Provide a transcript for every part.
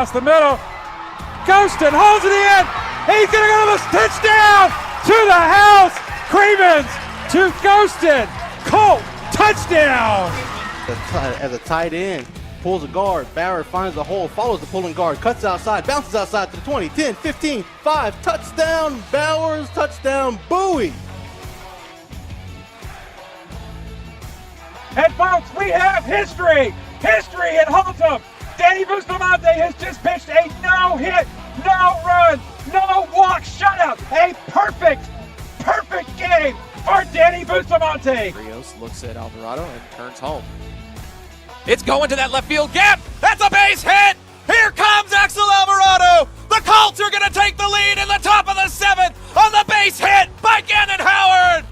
Across the middle. Ghostin holds it in. He's going to go to the touchdown to the house. Cravens to Ghostin. Colt touchdown. As a tight end, pulls a guard. Barrett finds the hole, follows the pulling guard, cuts outside, bounces outside to the 20, 10, 15, 5. Touchdown, Bowers. Touchdown, Bowie. And folks, we have history. History at Haltom. Danny Bustamante has just pitched a no-hit, no-run, no-walk shutout. A perfect game for Danny Bustamante. Rios looks at Alvarado and turns home. It's going to that left field gap. That's a base hit. Here comes Axel Alvarado. The Colts are going to take the lead in the top of the 7th on the base hit by Gannon Howard.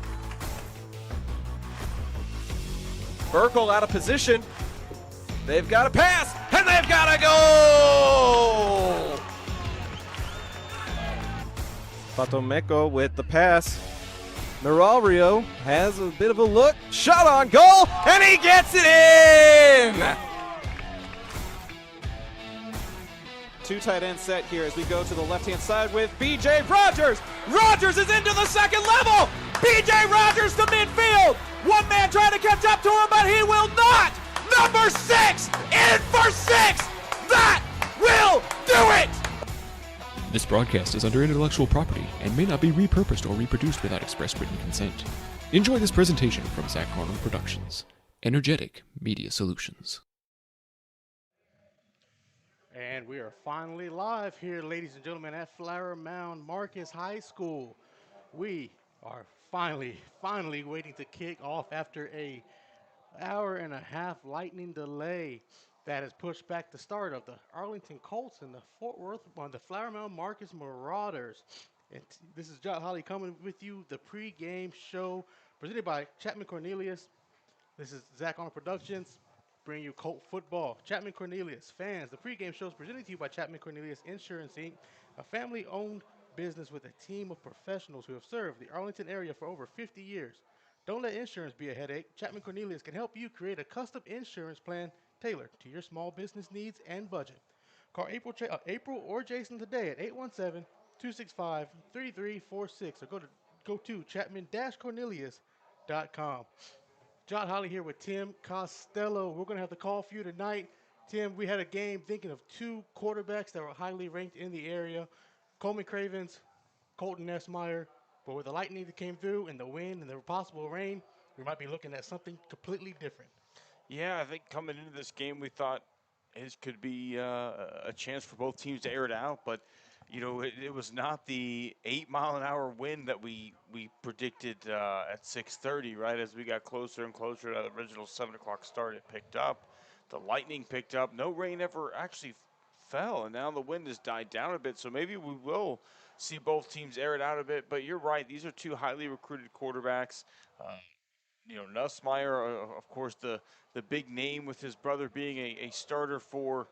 Burkle out of position. They've got to pass, and they've got to go! Patomeco with the pass. Marauders has a bit of a look. Shot on goal, and he gets it in! Two tight end set here as we go to the left-hand side with B.J. Rogers. Rogers is into the second level. B.J. Rogers to midfield. One man trying to catch up to him, but he will not. Number 6 in for 6. That will do it. This broadcast is under intellectual property and may not be repurposed or reproduced without express written consent. Enjoy this presentation from Zach Arnold Productions, Energetic Media Solutions. And we are finally live here, ladies and gentlemen, at Flower Mound Marcus High School. We are finally waiting to kick off after a hour-and-a-half lightning delay that has pushed back the start of the Arlington Colts and the Fort Worth on the Flower Mound Marcus Marauders. And this is John Holly coming with you, the pregame show presented by Chapman Cornelius. This is Zach Arnold Productions, bringing you Colt football. Chapman Cornelius fans, the pregame show is presented to you by Chapman Cornelius Insurance Inc., a family-owned business with a team of professionals who have served the Arlington area for over 50 years. Don't let insurance be a headache. Chapman Cornelius can help you create a custom insurance plan tailored to your small business needs and budget. Call April or Jason today at 817-265-3346 or go to chapman-cornelius.com. John Holly here with Tim Costello. We're going to have the call for you tonight. Tim, we had a game thinking of two quarterbacks that were highly ranked in the area. Coleman Cravens, Colton Nessmeyer. But with the lightning that came through and the wind and the possible rain, we might be looking at something completely different. Yeah, I think coming into this game, we thought it could be a chance for both teams to air it out. But, you know, it was not the 8-mile-an-hour wind that we predicted at 6:30, right? As we got closer and closer to the original 7 o'clock start, it picked up. The lightning picked up. No rain ever actually fell, and now the wind has died down a bit. So maybe we will see both teams air it out a bit. But you're right. These are two highly recruited quarterbacks. You know, Nussmeier, of course, the big name with his brother being a starter for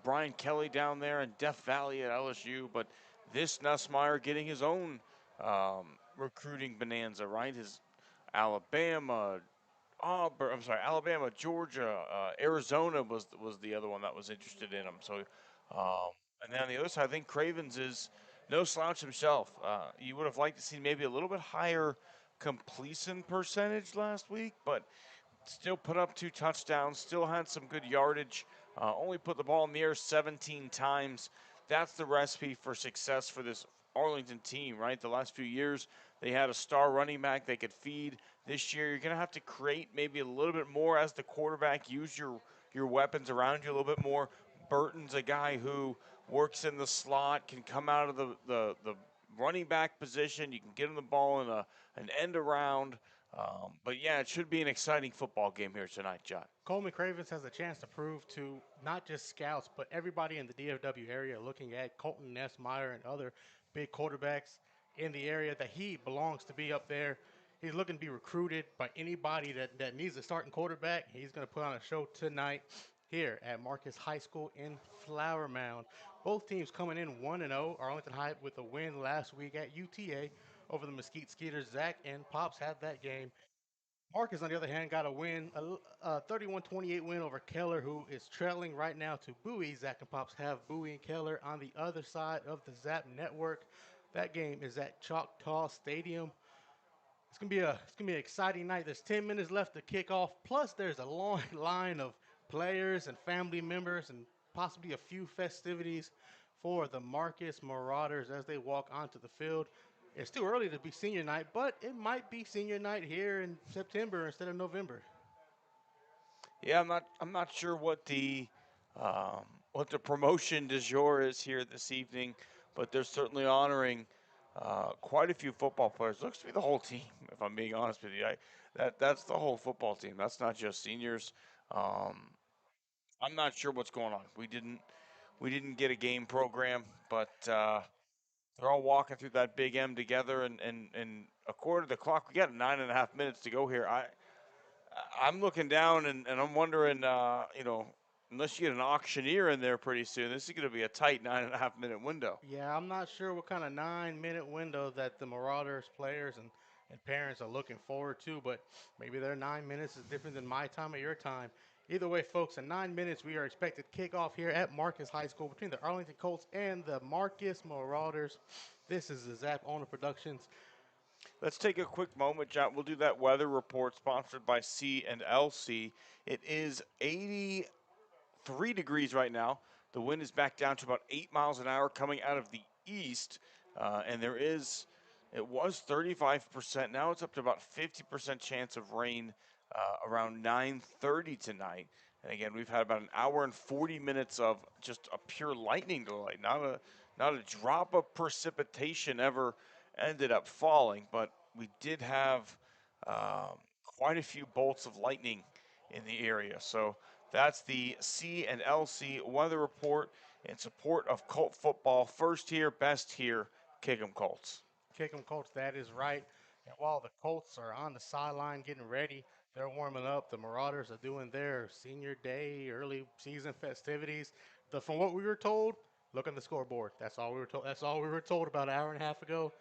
Brian Kelly down there in Death Valley at LSU. But this Nussmeier getting his own recruiting bonanza, right? His Alabama, Georgia, Arizona was the other one that was interested in him. So, and then on the other side, I think Cravens is no slouch himself. You would have liked to see maybe a little bit higher completion percentage last week, but still put up 2 touchdowns, still had some good yardage, only put the ball in the air 17 times. That's the recipe for success for this Arlington team, right? The last few years, they had a star running back they could feed. This year, you're going to have to create maybe a little bit more as the quarterback, use your weapons around you a little bit more. Burton's a guy who works in the slot, can come out of the running back position. You can get him the ball in an end around. But, yeah, it should be an exciting football game here tonight, John. Coleman Cravens has a chance to prove to not just scouts, but everybody in the DFW area looking at Colton Nessmeyer and other big quarterbacks in the area that he belongs to be up there. He's looking to be recruited by anybody that needs a starting quarterback. He's going to put on a show tonight here at Marcus High School in Flower Mound. Both teams coming in 1-0. Arlington High with a win last week at UTA over the Mesquite Skeeters. Zach and Pops had that game. Marcus, on the other hand, got a win, a 31-28 win over Keller, who is trailing right now to Bowie. Zach and Pops have Bowie and Keller on the other side of the Zap network. That game is at Choctaw Stadium. It's gonna be an exciting night. There's 10 minutes left to kick off. Plus, there's a long line of players and family members and possibly a few festivities for the Marcus Marauders as they walk onto the field. It's too early to be senior night, but it might be senior night here in September instead of November. Yeah, I'm not sure um, what the promotion du jour is here this evening, but they're certainly honoring quite a few football players. Looks to be the whole team, if I'm being honest with you. That's the whole football team. That's not just seniors. Um, I'm not sure what's going on. We didn't get a game program, but they're all walking through that Big M together, and according to the clock, we got 9.5 minutes to go here. I'm looking down and I'm wondering, unless you get an auctioneer in there pretty soon, this is going to be a tight 9.5 minute window. Yeah, I'm not sure what kind of 9 minute window that the Marauders players and parents are looking forward to, but maybe their 9 minutes is different than my time or your time. Either way, folks, in 9 minutes, we are expected to kick off here at Marcus High School between the Arlington Colts and the Marcus Marauders. This is the Zap Owner Productions. Let's take a quick moment, John. We'll do that weather report sponsored by C and LC. It is 83 degrees right now. The wind is back down to about 8 miles an hour coming out of the east. And it was 35%. Now it's up to about 50% chance of rain around 9:30 tonight. And again, we've had about an hour and 40 minutes of just a pure lightning delay. Not a drop of precipitation ever ended up falling, but we did have quite a few bolts of lightning in the area. So that's the C and LC weather report in support of Colt football. First here, best here, kick 'em Colts. Kick 'em Colts, that is right. And while the Colts are on the sideline getting ready, they're warming up. The Marauders are doing their senior day, early season festivities. From what we were told, look on the scoreboard. That's all we were told. That's all we were told about an hour and a half ago.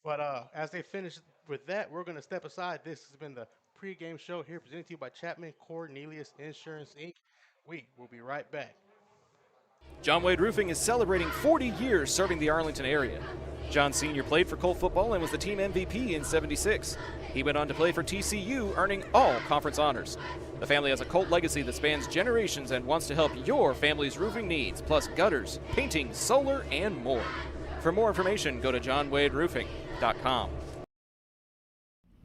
But as they finish with that, we're going to step aside. This has been the pregame show here presented to you by Chapman Cornelius Insurance, Inc. We will be right back. John Wade Roofing is celebrating 40 years serving the Arlington area. John Sr. played for Colt football and was the team MVP in '76. He went on to play for TCU, earning all conference honors. The family has a Colt legacy that spans generations and wants to help your family's roofing needs, plus gutters, painting, solar, and more. For more information, go to johnwaderoofing.com.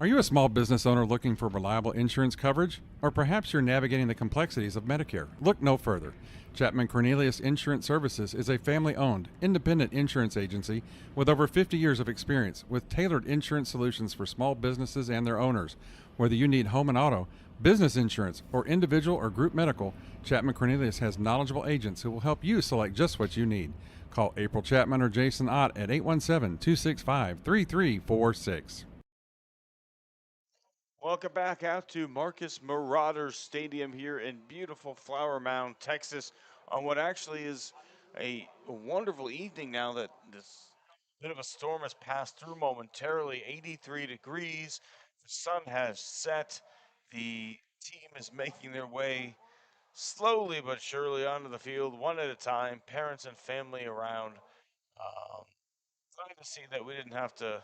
Are you a small business owner looking for reliable insurance coverage? Or perhaps you're navigating the complexities of Medicare? Look no further. Chapman Cornelius Insurance Services is a family-owned, independent insurance agency with over 50 years of experience with tailored insurance solutions for small businesses and their owners. Whether you need home and auto, business insurance, or individual or group medical, Chapman Cornelius has knowledgeable agents who will help you select just what you need. Call April Chapman or Jason Ott at 817-265-3346. Welcome back out to Marcus Marauders Stadium here in beautiful Flower Mound, Texas, on what actually is a wonderful evening now that this bit of a storm has passed through momentarily. 83 degrees, the sun has set, the team is making their way slowly but surely onto the field, one at a time, parents and family around. Glad to see that we didn't have to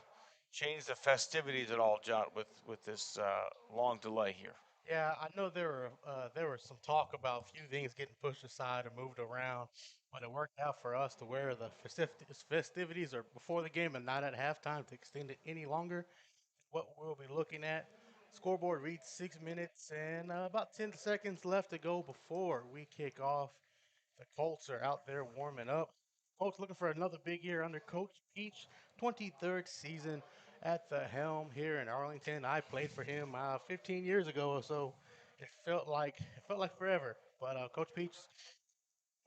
change the festivities at all, John, with this long delay here. Yeah, I know there was some talk about a few things getting pushed aside or moved around, but it worked out for us to where the festivities are before the game and not at halftime to extend it any longer. What we'll be looking at, scoreboard reads 6 minutes and about 10 seconds left to go before we kick off. The Colts are out there warming up. Colts looking for another big year under Coach Peach, 23rd season at the helm here in Arlington. I played for him 15 years ago or so. It felt like forever. But Coach Peach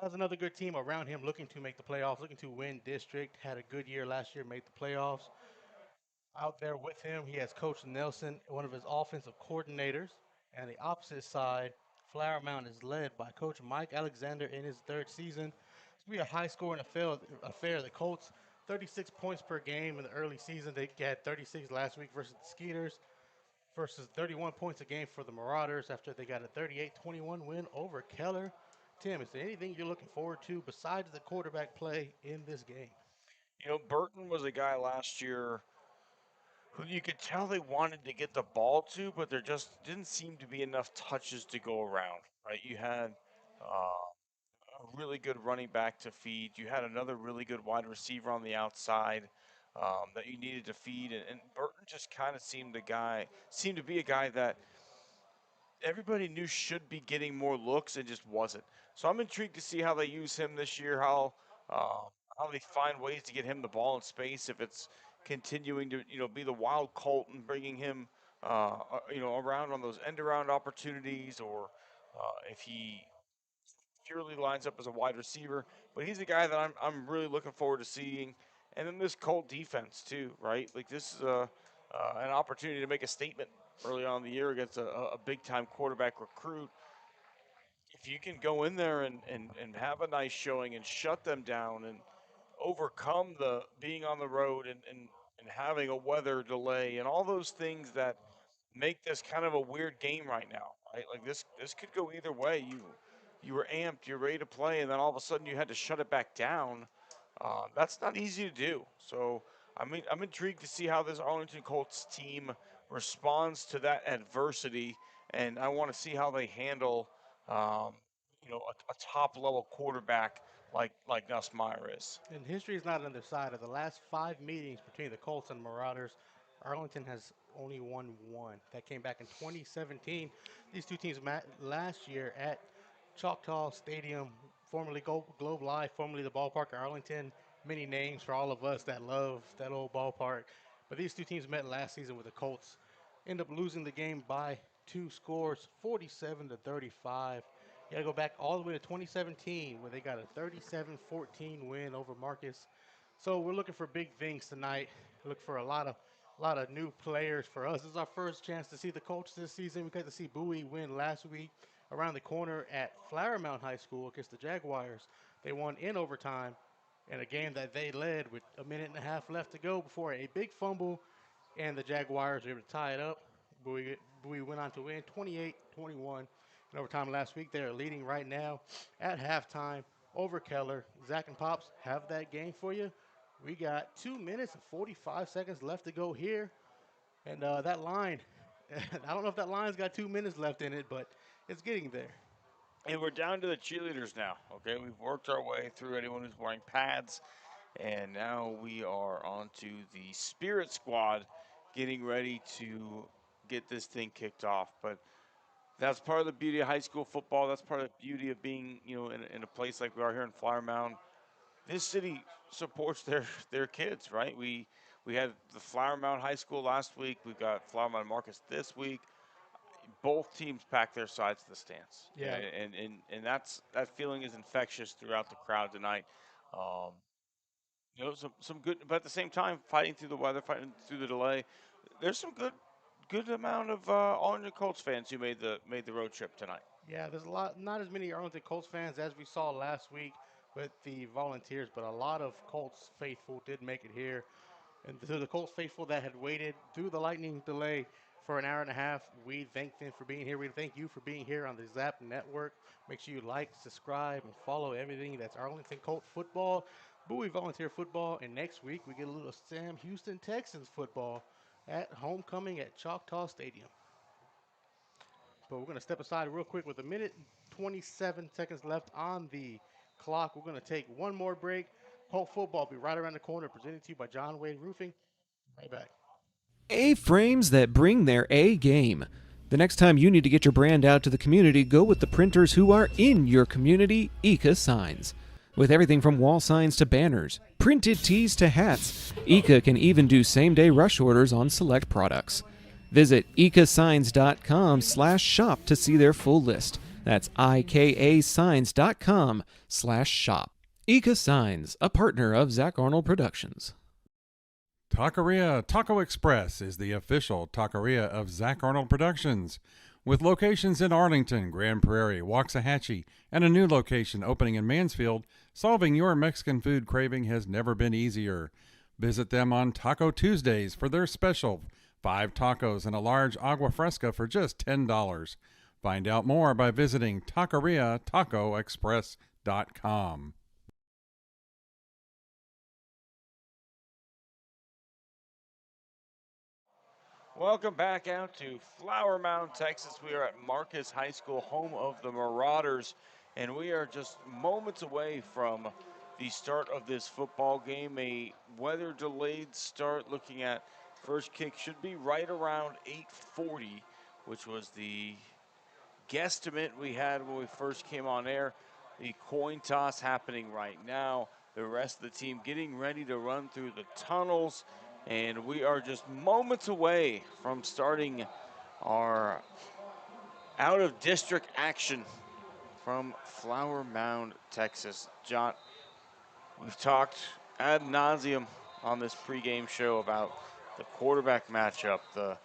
has another good team around him looking to make the playoffs, looking to win district. Had a good year last year, made the playoffs. Out there with him, he has Coach Nelson, one of his offensive coordinators. And the opposite side, Flower Mound is led by Coach Mike Alexander in his third season. It's going to be a high-scoring affair. The Colts, 36 points per game in the early season. They had 36 last week versus the Skeeters. versus 31 points a game for the Marauders after they got a 38-21 win over Keller. Tim, is there anything you're looking forward to besides the quarterback play in this game? You know, Burton was a guy last year who you could tell they wanted to get the ball to, but there just didn't seem to be enough touches to go around, right? You had a really good running back to feed. You had another really good wide receiver on the outside that you needed to feed, and Burton just kind of seemed to be a guy that everybody knew should be getting more looks and just wasn't. So I'm intrigued to see how they use him this year, how they find ways to get him the ball in space, if it's continuing to be the wild Colt and bringing him around on those end around opportunities, or if he purely lines up as a wide receiver. But he's a guy that I'm really looking forward to seeing. And then this Colt defense too, right? Like this is an opportunity to make a statement early on in the year against a big-time quarterback recruit. If you can go in there and have a nice showing and shut them down and overcome the being on the road and having a weather delay and all those things that make this kind of a weird game right now, right? Like this could go either way. You were amped, you're ready to play, and then all of a sudden you had to shut it back down. That's not easy to do. So I'm intrigued to see how this Arlington Colts team responds to that adversity, and I want to see how they handle, a top-level quarterback like Nussmeier is. And history is not on their side. Of the last 5 meetings between the Colts and Marauders, Arlington has only won one. That came back in 2017. These two teams met last year at Choctaw Stadium, formerly Globe Life, formerly the ballpark of Arlington. Many names for all of us that love that old ballpark. But these two teams met last season with the Colts. End up losing the game by 2 scores, 47-35. You got to go back all the way to 2017 where they got a 37-14 win over Marcus. So we're looking for big things tonight. Look for a lot of new players for us. This is our first chance to see the Colts this season. We got to see Bowie win last week around the corner at Flower Mound High School against the Jaguars. They won in overtime in a game that they led with a minute and a half left to go before a big fumble, and the Jaguars were able to tie it up. Bowie went on to win 28-21 in overtime last week. They're leading right now at halftime over Keller. Zach and Pops have that game for you. We got 2 minutes and 45 seconds left to go here. And that line, I don't know if that line's got 2 minutes left in it, but it's getting there. And we're down to the cheerleaders now, okay? We've worked our way through anyone who's wearing pads, and now we are on to the Spirit Squad getting ready to get this thing kicked off. But that's part of the beauty of high school football. That's part of the beauty of being, in a place like we are here in Flower Mound. This city supports their kids, right? We had the Flower Mound High School last week. We've got Flower Mound Marcus this week. Both teams pack their sides to the stands. Yeah. And that feeling is infectious throughout the crowd tonight. Some good, but at the same time, fighting through the weather, fighting through the delay. There's some good amount of Arlington Colts fans who made the road trip tonight. Yeah, there's not as many Arlington Colts fans as we saw last week with the Volunteers, but a lot of Colts faithful did make it here. And to the Colts faithful that had waited through the lightning delay for an hour and a half, we thank them for being here. We thank you for being here on the Zap Network. Make sure you like, subscribe, and follow everything that's Arlington Colt football, Bowie Volunteer football, and next week we get a little Sam Houston Texans football at homecoming at Choctaw Stadium. But we're going to step aside real quick with 1 minute 27 seconds left on the clock. We're going to take one more break. Colt football will be right around the corner, presented to you by John Wayne Roofing. Right back. A-frames that bring their A game. The next time you need to get your brand out to the community, go with the printers who are in your community, Eka Signs. With everything from wall signs to banners, printed tees to hats, Eka can even do same-day rush orders on select products. Visit ekasigns.com/shop to see their full list. That's ikasigns.com/shop. Eka Signs, a partner of Zach Arnold Productions. Taqueria Taco Express is the official taqueria of Zach Arnold Productions, with locations in Arlington, Grand Prairie, Waxahachie, and a new location opening in Mansfield. Solving your Mexican food craving has never been easier. Visit them on Taco Tuesdays for their special 5 tacos and a large agua fresca for just $10. Find out more by visiting TaqueriaTacoExpress.com. Welcome back out to Flower Mound, Texas. We are at Marcus High School, home of the Marauders, and we are just moments away from the start of this football game. A weather-delayed start, looking at first kick should be right around 8:40, which was the guesstimate we had when we first came on air. The coin toss happening right now. The rest of the team getting ready to run through the tunnels. And we are just moments away from starting our out-of-district action from Flower Mound, Texas. John, we've talked ad nauseum on this pregame show about the quarterback matchup, the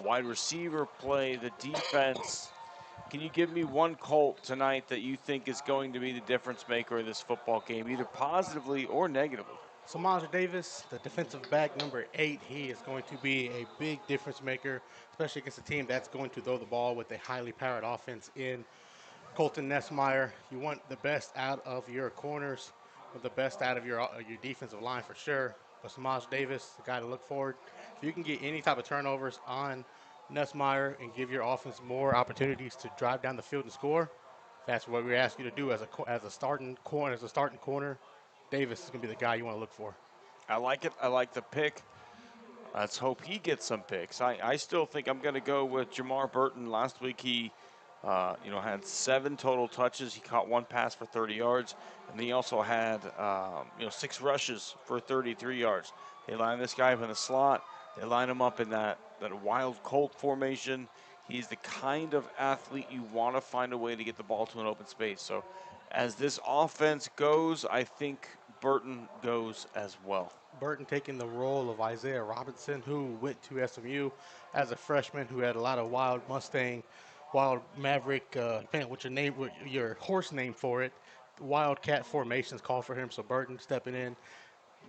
wide receiver play, the defense. Can you give me one Colt tonight that you think is going to be the difference maker in this football game, either positively or negatively? Samaj Davis, the defensive back, number 8, he is going to be a big difference maker, especially against a team that's going to throw the ball with a highly powered offense in Colton Nessmeyer. You want the best out of your corners, or the best out of your defensive line for sure. But Samaj Davis, the guy to look forward. If you can get any type of turnovers on Nessmeyer and give your offense more opportunities to drive down the field and score, that's what we ask you to do as a starting corner. Davis is going to be the guy you want to look for. I like it. I like the pick. Let's hope he gets some picks. I still think I'm going to go with Jamar Burton. Last week he, had 7 total touches. He caught 1 pass for 30 yards, and he also had, 6 rushes for 33 yards. They line this guy up in the slot. They line him up in that wild Colt formation. He's the kind of athlete you want to find a way to get the ball to an open space. So as this offense goes, I think Burton goes as well. Burton taking the role of Isaiah Robinson, who went to SMU as a freshman, who had a lot of wild Mustang, wild Maverick, depending on what your horse name for it, Wildcat formations call for him. So Burton stepping in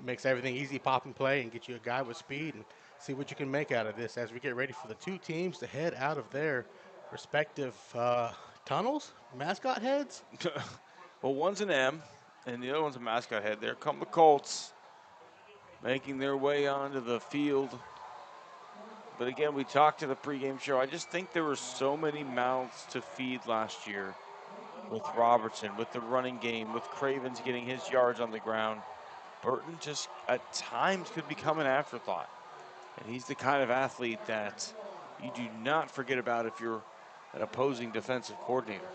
makes everything easy, pop and play, and get you a guy with speed and see what you can make out of this as we get ready for the 2 teams to head out of their respective tunnels, mascot heads. Well, one's an M, and the other one's a mascot head. There come the Colts, making their way onto the field. But again, we talked to the pregame show. I just think there were so many mouths to feed last year with Robertson, with the running game, with Cravens getting his yards on the ground. Burton just at times could become an afterthought. And he's the kind of athlete that you do not forget about if you're an opposing defensive coordinator.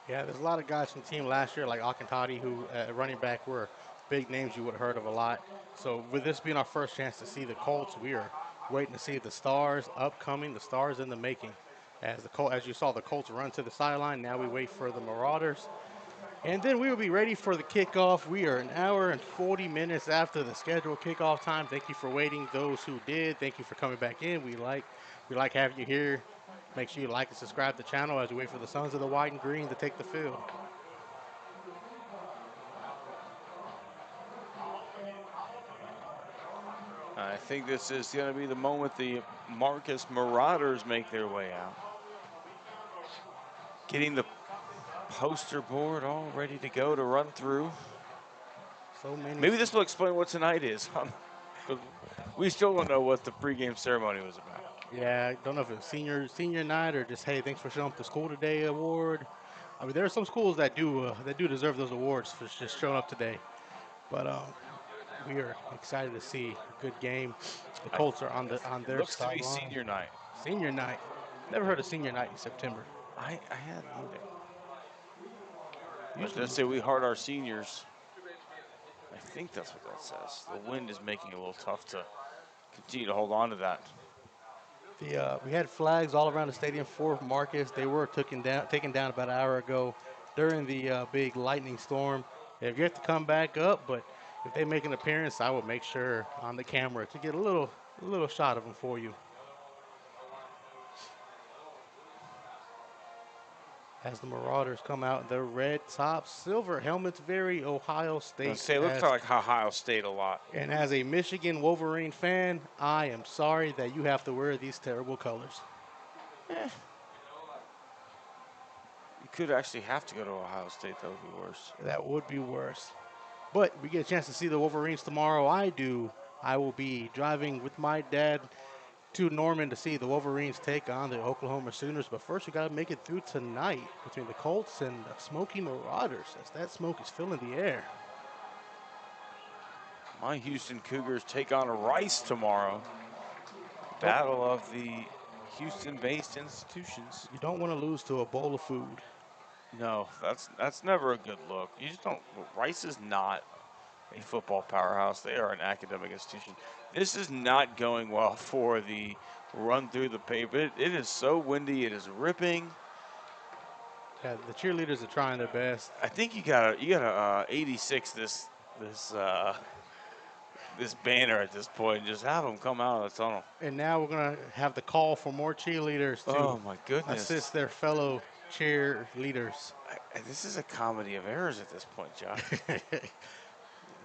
Yeah, there's a lot of guys from the team last year, like Akintati, who running back were big names you would have heard of a lot. So with this being our first chance to see the Colts, we are waiting to see the stars upcoming, the stars in the making. As you saw the Colts run to the sideline, now we wait for the Marauders. And then we will be ready for the kickoff. We are an hour and 40 minutes after the scheduled kickoff time. Thank you for waiting. Those who did, thank you for coming back in. We like having you here. Make sure you like and subscribe to the channel as we wait for the Sons of the White and Green to take the field. I think this is going to be the moment the Marcus Marauders make their way out. Getting the poster board all ready to go to run through. So many. Maybe this will explain what tonight is. We still don't know what the pregame ceremony was about. Yeah, I don't know if it was senior night or just, hey, thanks for showing up to school today award. I mean, there are some schools that do deserve those awards for just showing up today. But we are excited to see a good game. The Colts are on their side. Looks to be senior night. Senior night. Never heard of senior night in September. I hadn't either. Let's say we heart our seniors. I think that's what that says. The wind is making it a little tough to continue to hold on to that. We had flags all around the stadium for Marcus. They were taken down about an hour ago during the big lightning storm. They've yet to come back up, but if they make an appearance, I will make sure on the camera to get a little shot of them for you. as the Marauders come out in their red tops, silver helmets, very Ohio I State. say, it looks like Ohio State a lot. And as a Michigan Wolverine fan, I am sorry that you have to wear these terrible colors. You could actually have to go to Ohio State. That would be worse. That would be worse. But we get a chance to see the Wolverines tomorrow. I do. I will be driving with my dad to Norman to see the Wolverines take on the Oklahoma Sooners. But first, we got to make it through tonight between the Colts and the Smoky Marauders, as that smoke is filling the air. My Houston Cougars take on Rice tomorrow. Battle of the Houston-based institutions. You don't want to lose to a bowl of food. No, that's never a good look. You just don't. Rice is not a football powerhouse. They are an academic institution. This is not going well for the run through the paper. It is so windy. It is ripping. Yeah, the cheerleaders are trying their best. I think you gotta 86 this banner at this point and just have them come out of the tunnel. And now we're going to have the call for more cheerleaders to Oh my goodness. assist their fellow cheerleaders. This is a comedy of errors at this point, Josh.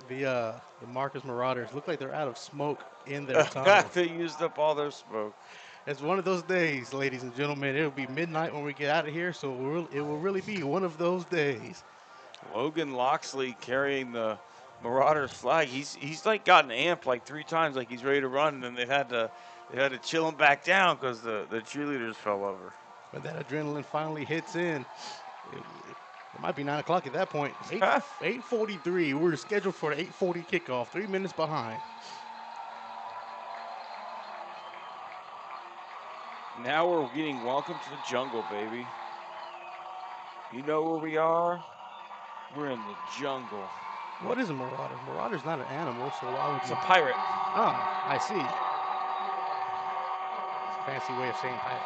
The Marcus Marauders look like they're out of smoke in their tunnel. They used up all their smoke. It's one of those days, ladies and gentlemen. It'll be midnight when we get out of here, so it will really be one of those days. Logan Loxley carrying the Marauders flag. He's like gotten amped like 3 times, like he's ready to run, and then they had to chill him back down because the cheerleaders fell over. When that adrenaline finally hits in, it might be 9 o'clock at that point. 8:43. We're scheduled for an 8:40 kickoff. 3 minutes behind. Now we're getting welcome to the jungle, baby. You know where we are? We're in the jungle. What is a marauder? Marauder's not an animal, so why would It's you? a pirate. Oh, I see. It's a fancy way of saying pirate.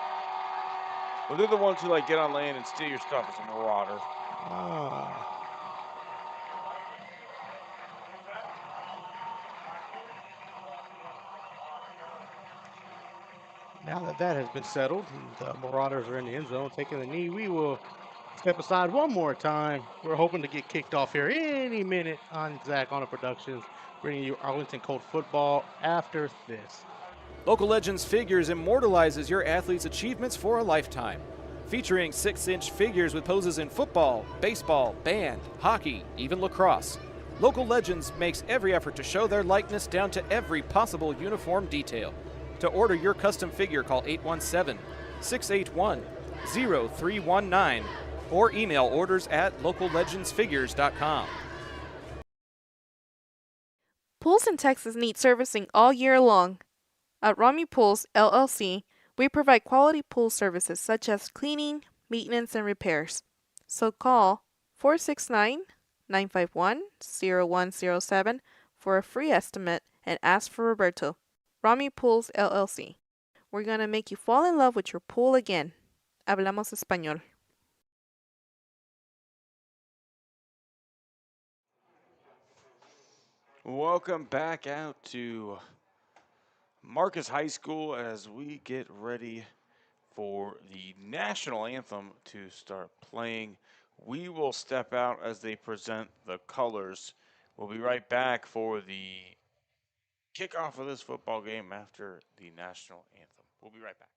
Well, they're the ones who like get on land and steal your stuff. It's a marauder. Oh. Now that has been settled, and the Marauders are in the end zone taking the knee, we will step aside one more time. We're hoping to get kicked off here any minute on Zach on a Productions, bringing you Arlington Colt football after this. Local Legends Figures immortalizes your athlete's achievements for a lifetime. Featuring 6-inch figures with poses in football, baseball, band, hockey, even lacrosse. Local Legends makes every effort to show their likeness down to every possible uniform detail. To order your custom figure, call 817-681-0319 or email orders at locallegendsfigures.com. Pools in Texas need servicing all year long. At Rami Pools, LLC, we provide quality pool services such as cleaning, maintenance, and repairs. So call 469-951-0107 for a free estimate and ask for Roberto. Rami Pools, LLC. We're going to make you fall in love with your pool again. Hablamos español. Welcome back out to Marcus High School as we get ready for the national anthem to start playing. We will step out as they present the colors. We'll be right back for the kickoff of this football game after the national anthem. We'll be right back.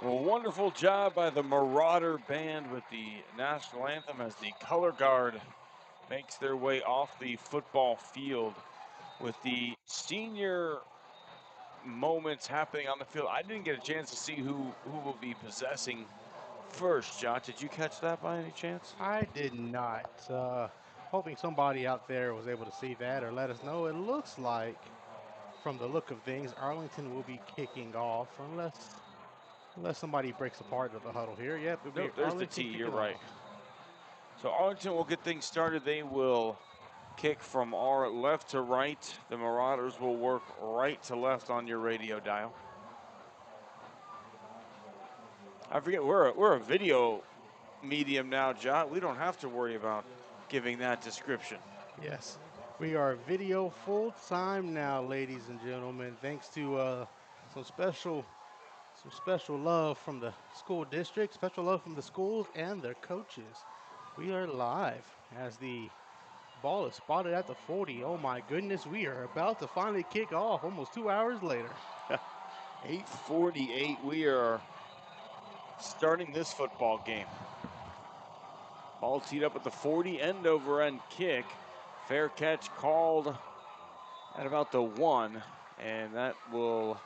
Well, wonderful job by the Marauder band with the national anthem as the color guard makes their way off the football field with the senior moments happening on the field. I didn't get a chance to see who will be possessing first. Josh, did you catch that by any chance? I did not. Hoping somebody out there was able to see that or let us know. It looks like, from the look of things, Arlington will be kicking off unless somebody breaks apart of the huddle here. Yep, it'll be Nope, there's Arlington the T. You're kicking right. off. So Arlington will get things started. They will kick from our left to right. The Marauders will work right to left on your radio dial. I forget, we're a video medium now, John. We don't have to worry about giving that description. Yes, we are video full time now, ladies and gentlemen. Thanks to some special love from the school district, special love from the schools and their coaches. We are live as the ball is spotted at the 40. Oh my goodness, we are about to finally kick off almost 2 hours later. 8:48, we are starting this football game. Ball teed up at the 40, end over end kick. Fair catch called at about the 1, and that will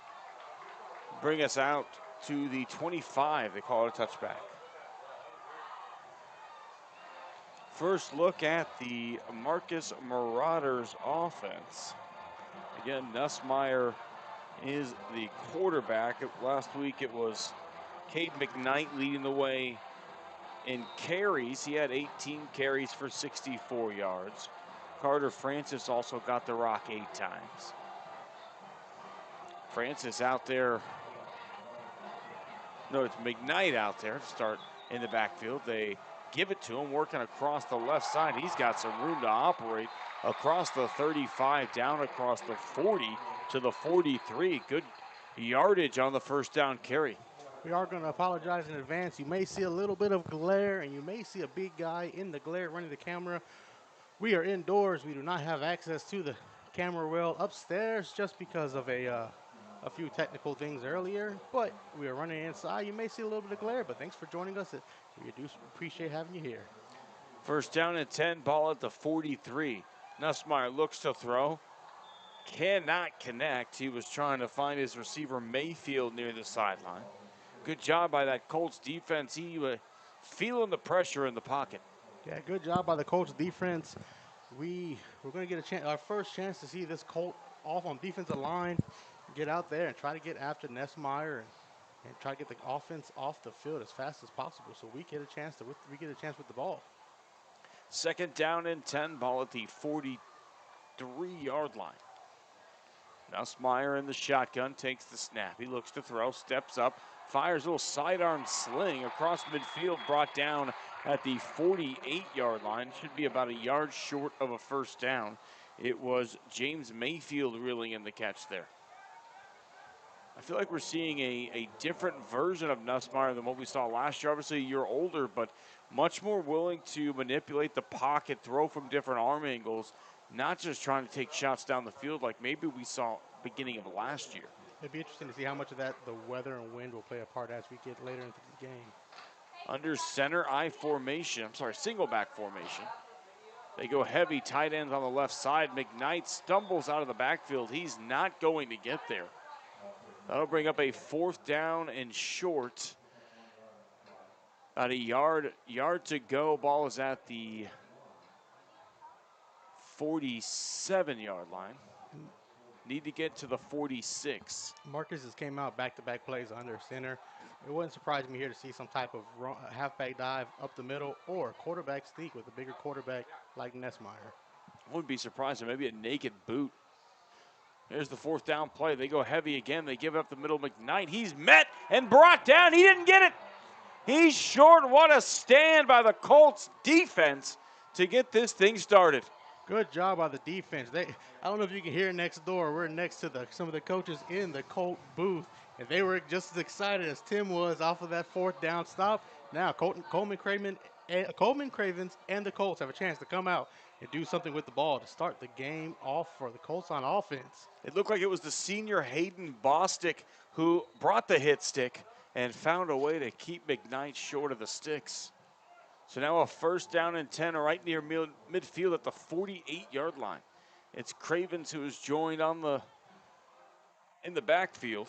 bring us out to the 25. They call it a touchback. First look at the Marcus Marauders offense. Again, Nussmeier is the quarterback. Last week it was Cade McKnight leading the way in carries. He had 18 carries for 64 yards. Carter Francis also got the rock 8 times. Francis out there. No, it's McKnight out there to start in the backfield. They give it to him, working across the left side. He's got some room to operate across the 35, down across the 40 to the 43. Good yardage on the first down carry. We are going to apologize in advance. You may see a little bit of glare, and you may see a big guy in the glare running the camera. We are indoors. We do not have access to the camera well upstairs just because of a few technical things earlier, but we are running inside. You may see a little bit of glare, but thanks for joining us. We do appreciate having you here. First down and 10, ball at the 43. Nussmeier looks to throw, cannot connect. He was trying to find his receiver Mayfield near the sideline. Good job by that Colts defense. He was feeling the pressure in the pocket. Yeah, good job by the Colts defense. We're going to get our first chance to see this Colt off on defensive line, get out there and try to get after Nussmeier and try to get the offense off the field as fast as possible so we get a chance with the ball. Second down and 10, ball at the 43-yard line. Nussmeier in the shotgun, takes the snap. He looks to throw, steps up, fires a little sidearm sling across midfield, brought down at the 48-yard line. Should be about a yard short of a first down. It was James Mayfield reeling in the catch there. I feel like we're seeing a different version of Nussmeier than what we saw last year. Obviously a year older, but much more willing to manipulate the pocket, throw from different arm angles, not just trying to take shots down the field like maybe we saw beginning of last year. It'd be interesting to see how much of that the weather and wind will play a part as we get later into the game. Under center single back formation. They go heavy, tight ends on the left side. McKnight stumbles out of the backfield. He's not going to get there. That'll bring up a fourth down and short. About a yard to go. Ball is at the 47-yard line. Need to get to the 46. Marcus has came out back-to-back plays under center. It wouldn't surprise me here to see some type of halfback dive up the middle or quarterback sneak with a bigger quarterback like Nussmeier. Wouldn't be surprised. Maybe a naked boot. Here's the fourth down play. They go heavy again. They give up the middle. McKnight, he's met and brought down. He didn't get it. He's short. What a stand by the Colts defense to get this thing started. Good job by the defense. I don't know if you can hear next door. We're next to some of the coaches in the Colt booth, and they were just as excited as Tim was off of that fourth down stop. Now Coleman Cravens and the Colts have a chance to come out and do something with the ball to start the game off for the Colts on offense. It looked like it was the senior Hayden Bostic who brought the hit stick and found a way to keep McKnight short of the sticks. So now a 1st down and 10 right near midfield at the 48-yard line. It's Cravens who is joined in the backfield.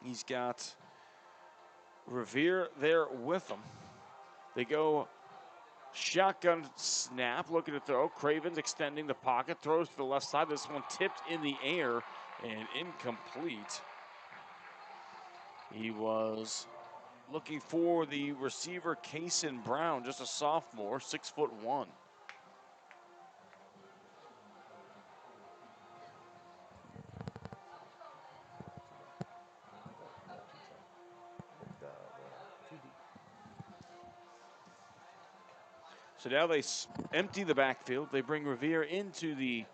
He's got Revere there with him. They go shotgun snap, looking to throw. Cravens extending the pocket, throws to the left side. This one tipped in the air and incomplete. He was looking for the receiver, Kason Brown, just a sophomore, 6'1". So now they empty the backfield. They bring Revere into the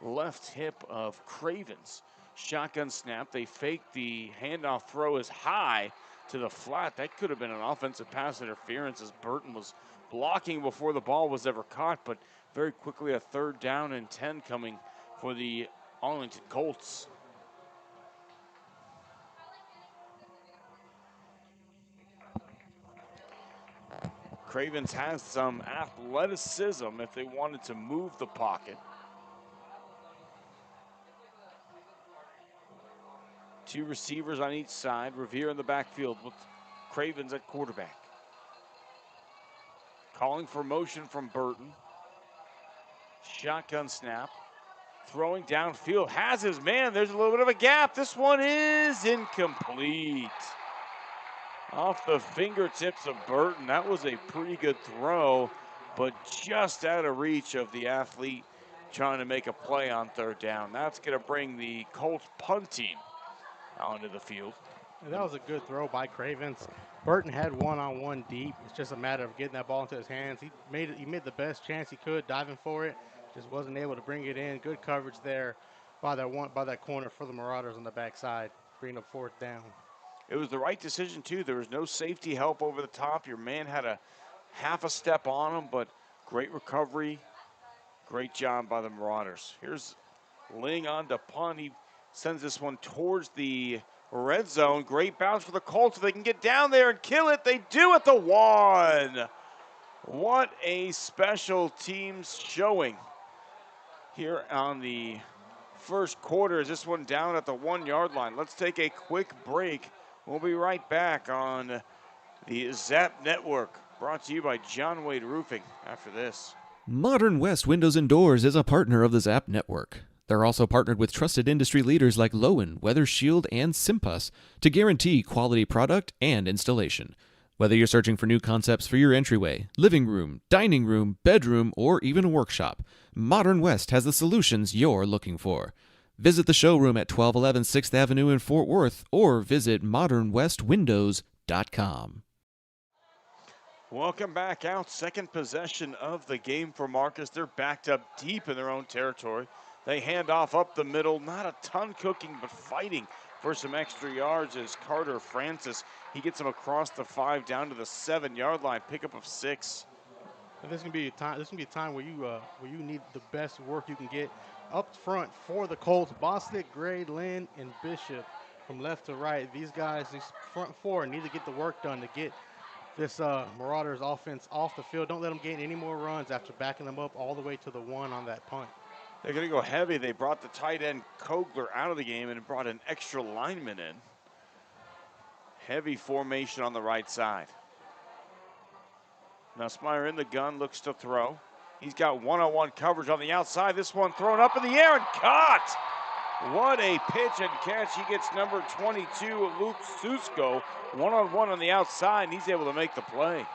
left hip of Cravens. Shotgun snap. They fake the handoff throw is high to the flat. That could have been an offensive pass interference as Burton was blocking before the ball was ever caught, but very quickly a 3rd down and 10 coming for the Arlington Colts. Cravens has some athleticism if they wanted to move the pocket. 2 receivers on each side. Revere in the backfield with Cravens at quarterback. Calling for motion from Burton. Shotgun snap. Throwing downfield. Has his man. There's a little bit of a gap. This one is incomplete. Off the fingertips of Burton. That was a pretty good throw, but just out of reach of the athlete trying to make a play on 3rd down. That's going to bring the Colts punt team onto the field. And that was a good throw by Cravens. Burton had one-on-one deep. It's just a matter of getting that ball into his hands. He made the best chance he could, diving for it. Just wasn't able to bring it in. Good coverage there by that corner for the Marauders on the backside, bringing up 4th down. It was the right decision, too. There was no safety help over the top. Your man had a half a step on him, but great recovery. Great job by the Marauders. Here's Ling on to punt. He sends this one towards the red zone. Great bounce for the Colts. If they can get down there and kill it, they do at the 1. What a special teams showing here on the first quarter. Is this one down at the 1-yard line? Let's take a quick break. We'll be right back on the ZAP Network, brought to you by John Wade Roofing after this. Modern West Windows and Doors is a partner of the ZAP Network. They're also partnered with trusted industry leaders like Lowen, Weather Shield, and Simpus to guarantee quality product and installation. Whether you're searching for new concepts for your entryway, living room, dining room, bedroom, or even a workshop, Modern West has the solutions you're looking for. Visit the showroom at 1211 6th Avenue in Fort Worth or visit modernwestwindows.com. Welcome back out. Second possession of the game for Marcus. They're backed up deep in their own territory. They hand off up the middle. Not a ton cooking, but fighting for some extra yards as Carter Francis. He gets him across the 5 down to the 7-yard line. Pickup of 6. And this is gonna be a time where you need the best work you can get up front for the Colts. Bostic, Gray, Lynn, and Bishop from left to right. These guys, these front 4, need to get the work done to get this Marauders offense off the field. Don't let them gain any more runs after backing them up all the way to the 1 on that punt. They're going to go heavy. They brought the tight end Kogler out of the game and brought an extra lineman in. Heavy formation on the right side. Nussmeier in the gun, looks to throw. He's got one-on-one coverage on the outside. This one thrown up in the air and caught. What a pitch and catch. He gets number 22, Luke Susko, one-on-one on the outside, and he's able to make the play.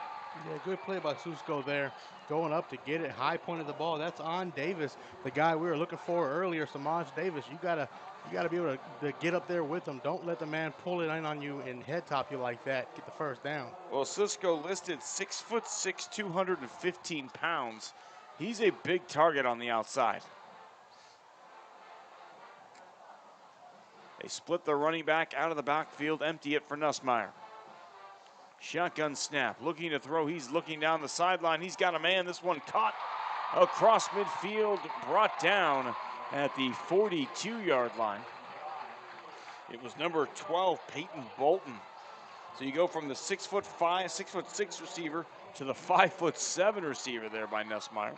Yeah, good play by Susko there, going up to get it, high point of the ball. That's on Davis, the guy we were looking for earlier, Samaj Davis. You gotta be able to get up there with him. Don't let the man pull it in on you and head top you like that. Get the 1st down. Well, Susko listed 6'6", 215 pounds. He's a big target on the outside. They split the running back out of the backfield, empty it for Nussmeier. Shotgun snap, looking to throw. He's looking down the sideline. He's got a man. This one caught across midfield, brought down at the 42-yard line. It was number 12, Peyton Bolton. So you go from the 6'5", 6'6" receiver to the 5'7" receiver there by Nussmeier.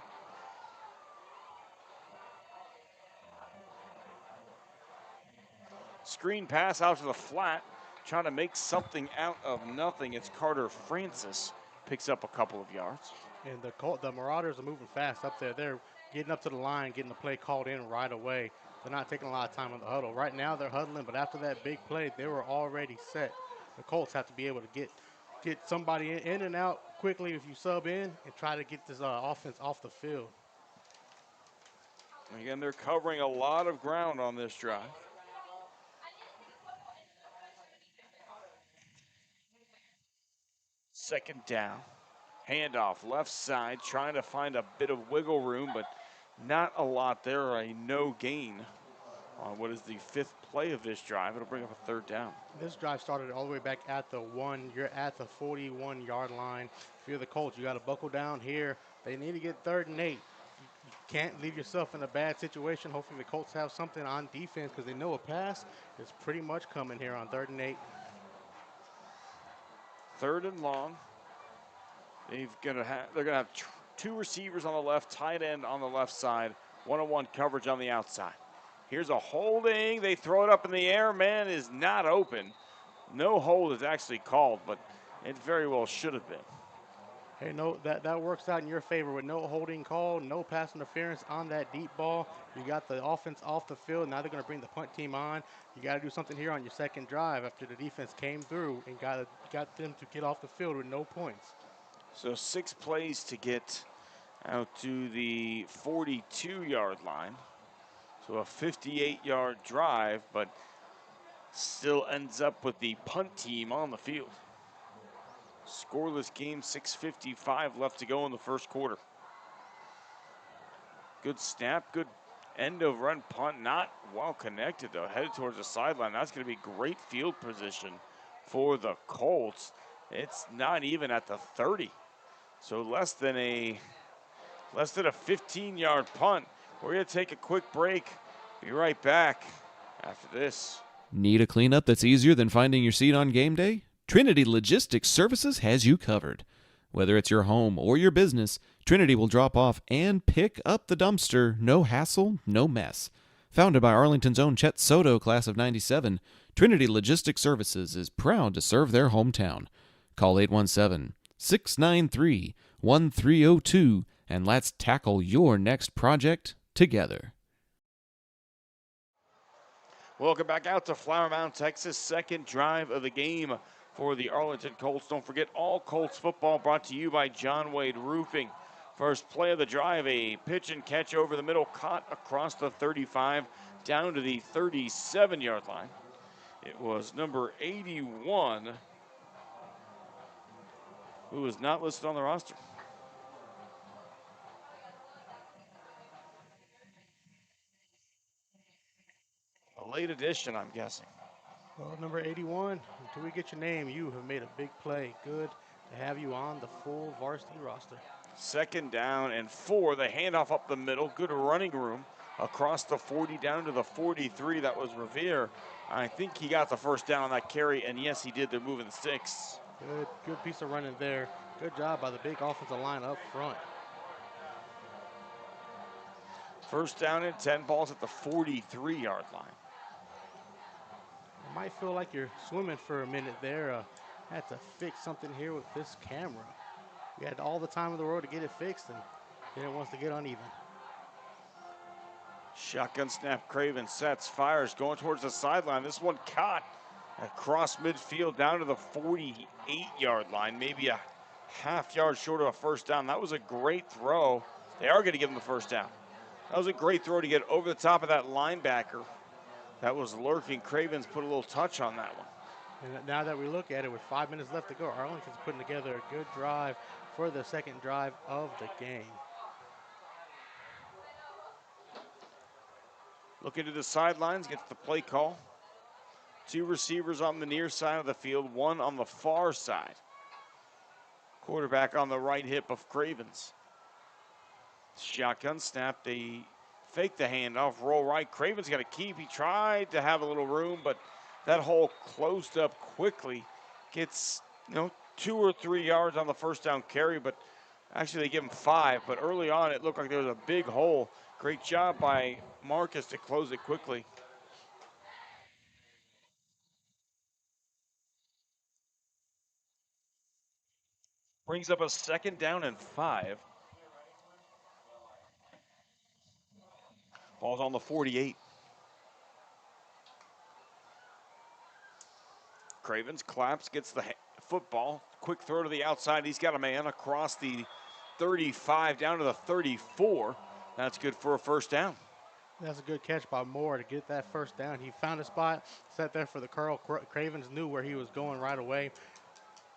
Screen pass out to the flat, trying to make something out of nothing. It's Carter Francis, picks up a couple of yards. And the Marauders are moving fast up there. They're getting up to the line, getting the play called in right away. They're not taking a lot of time on the huddle. Right now they're huddling, but after that big play, they were already set. The Colts have to be able to get somebody in and out quickly if you sub in and try to get this offense off the field. Again, they're covering a lot of ground on this drive. Second down. Handoff left side, trying to find a bit of wiggle room, but not a lot there. A no gain on what is the 5th play of this drive. It'll bring up a 3rd down. This drive started all the way back at the 1. You're at the 41-yard line. If you're the Colts, you got to buckle down here. They need to get 3rd and 8. You can't leave yourself in a bad situation. Hopefully the Colts have something on defense because they know a pass is pretty much coming here on 3rd and 8. 3rd and long. They're gonna have 2 receivers on the left, tight end on the left side, one-on-one coverage on the outside. Here's a holding. They throw it up in the air. Man is not open. No hold is actually called, but it very well should have been. Hey, no, that works out in your favor with no holding call, no pass interference on that deep ball. You got the offense off the field. Now they're going to bring the punt team on. You got to do something here on your second drive after the defense came through and got them to get off the field with no points. So 6 plays to get out to the 42-yard line. So a 58-yard drive, but still ends up with the punt team on the field. Scoreless game, 6:55 left to go in the first quarter. Good snap, good end of run punt, not well connected though, headed towards the sideline. That's going to be great field position for the Colts. It's not even at the 30. So less than a 15-yard punt. We're going to take a quick break. Be right back after this. Need a cleanup that's easier than finding your seat on game day? Trinity Logistics Services has you covered. Whether it's your home or your business, Trinity will drop off and pick up the dumpster. No hassle, no mess. Founded by Arlington's own Chet Soto, class of '97, Trinity Logistics Services is proud to serve their hometown. Call 817-693-1302 and let's tackle your next project together. Welcome back out to Flower Mound, Texas. Second drive of the game for the Arlington Colts. Don't forget, all Colts football brought to you by John Wade Roofing. First play of the drive, a pitch and catch over the middle, caught across the 35 down to the 37-yard line. It was number 81, who was not listed on the roster. A late addition, I'm guessing. Well, number 81, until we get your name, you have made a big play. Good to have you on the full varsity roster. Second down and 4. The handoff up the middle. Good running room across the 40 down to the 43. That was Revere. I think he got the first down on that carry, and yes, he did. They're moving the sticks. Good piece of running there. Good job by the big offensive line up front. First down and 10, balls at the 43-yard line. You might feel like you're swimming for a minute there. Had to fix something here with this camera. We had all the time in the world to get it fixed, and then it wants to get uneven. Shotgun snap, Craven sets, fires, going towards the sideline. This one caught across midfield down to the 48-yard line, maybe a half yard short of a first down. That was a great throw. They are going to give him the first down. That was a great throw to get over the top of that linebacker that was lurking. Cravens put a little touch on that one. And now that we look at it with 5 minutes left to go, Arlington's putting together a good drive for the second drive of the game. Looking to the sidelines, gets the play call. 2 receivers on the near side of the field, 1 on the far side. Quarterback on the right hip of Cravens. Shotgun snap, they fake the handoff, roll right. Cravens got to keep. He tried to have a little room, but that hole closed up quickly. Gets, 2 or 3 yards on the first down carry, but actually they give him 5. But early on, it looked like there was a big hole. Great job by Marcus to close it quickly. Brings up a 2nd down and 5. Ball's on the 48. Cravens claps, gets the football. Quick throw to the outside. He's got a man across the 35 down to the 34. That's good for a first down. That's a good catch by Moore to get that first down. He found a spot, sat there for the curl. Cravens knew where he was going right away.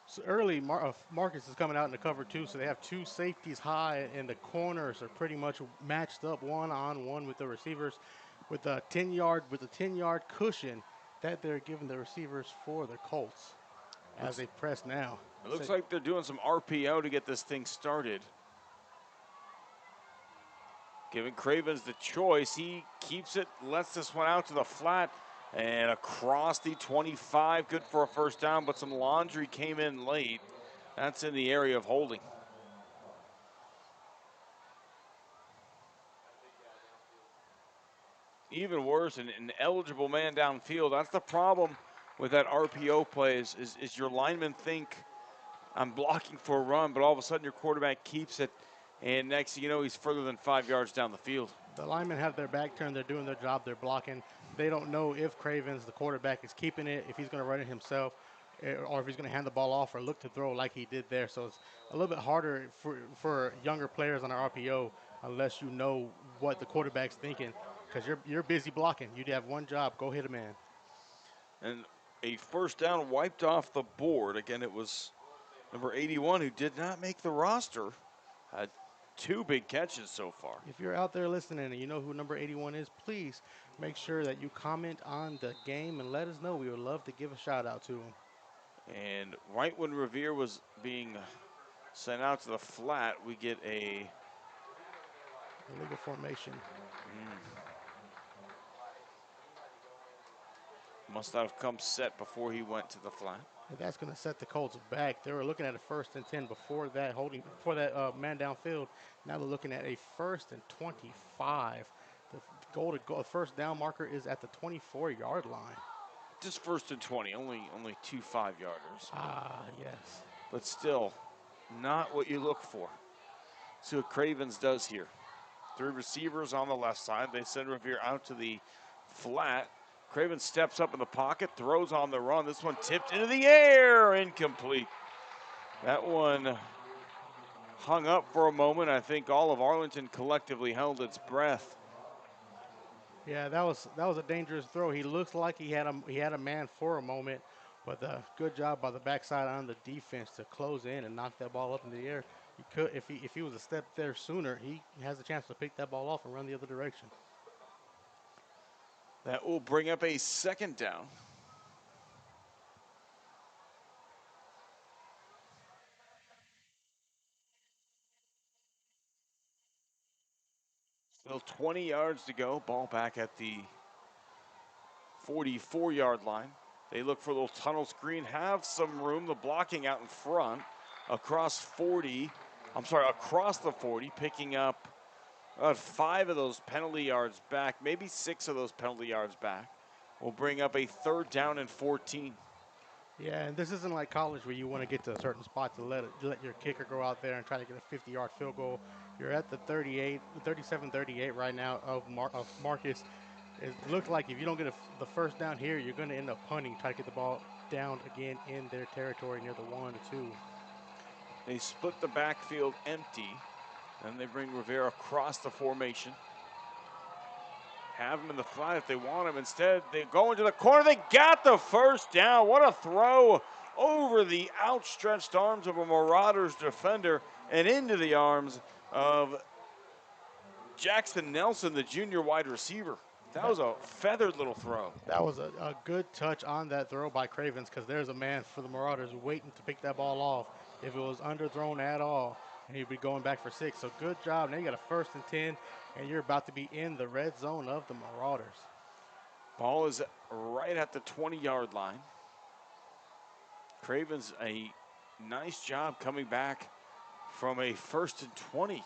So early, Marcus is coming out in the cover 2, so they have 2 safeties high, and the corners are pretty much matched up one-on-one with the receivers, with a 10-yard cushion that they're giving the receivers for the Colts as they press now. It looks like they're doing some RPO to get this thing started. Giving Cravens the choice. He keeps it, lets this one out to the flat, and across the 25. Good for a first down, but some laundry came in late. That's in the area of holding. Even worse, an eligible man downfield. That's the problem with that RPO play is your linemen think I'm blocking for a run, but all of a sudden your quarterback keeps it, and next thing you know, he's further than 5 yards down the field. The linemen have their back turned. They're doing their job. They're blocking. They don't know if Cravens, the quarterback, is keeping it, if he's going to run it himself, or if he's going to hand the ball off or look to throw like he did there. So it's a little bit harder for younger players on our RPO unless you know what the quarterback's thinking, because you're busy blocking. You have one job. Go hit a man. And a first down wiped off the board. Again, it was number 81 who did not make the roster. Had 2 big catches so far. If you're out there listening and you know who number 81 is, please make sure that you comment on the game and let us know. We would love to give a shout out to him. And right when Revere was being sent out to the flat, we get a illegal formation. Must not have come set before he went to the flat. And that's going to set the Colts back. They were looking at a 1st and 10 before that man downfield. Now they're looking at a 1st and 25. The first down marker is at the 24-yard line. Just 1st and 20, only 2 5-yarders. Ah, yes. But still, not what you look for. See what Cravens does here. 3 receivers on the left side. They send Revere out to the flat. Craven steps up in the pocket, throws on the run. This one tipped into the air, incomplete. That one hung up for a moment. I think all of Arlington collectively held its breath. Yeah, that was a dangerous throw. He looks like he had a man for a moment, but good job by the backside on the defense to close in and knock that ball up in the air. He could, if he was a step there sooner, he has a chance to pick that ball off and run the other direction. That will bring up a 2nd down. Still 20 yards to go. Ball back at the 44-yard line. They look for a little tunnel screen, have some room. The blocking out in front across the 40, picking up about 5 of those penalty yards back, maybe 6 of those penalty yards back. Will bring up a 3rd down and 14. Yeah, and this isn't like college where you want to get to a certain spot to let your kicker go out there and try to get a 50-yard field goal. You're at the 37-38 right now of Marcus. It looks like if you don't get the first down here, you're going to end up punting, try to get the ball down again in their territory near the 1 or 2. They split the backfield empty, and they bring Rivera across the formation. Have him in the flat if they want him. Instead, they go into the corner. They got the first down. What a throw over the outstretched arms of a Marauders defender and into the arms of Jackson Nelson, the junior wide receiver. That was a feathered little throw. That was a good touch on that throw by Cravens, because there's a man for the Marauders waiting to pick that ball off. If it was underthrown at all, he'd be going back for 6. So good job. Now you got a 1st and 10, and you're about to be in the red zone of the Marauders. Ball is right at the 20-yard line. Cravens a nice job coming back from a 1st and 20.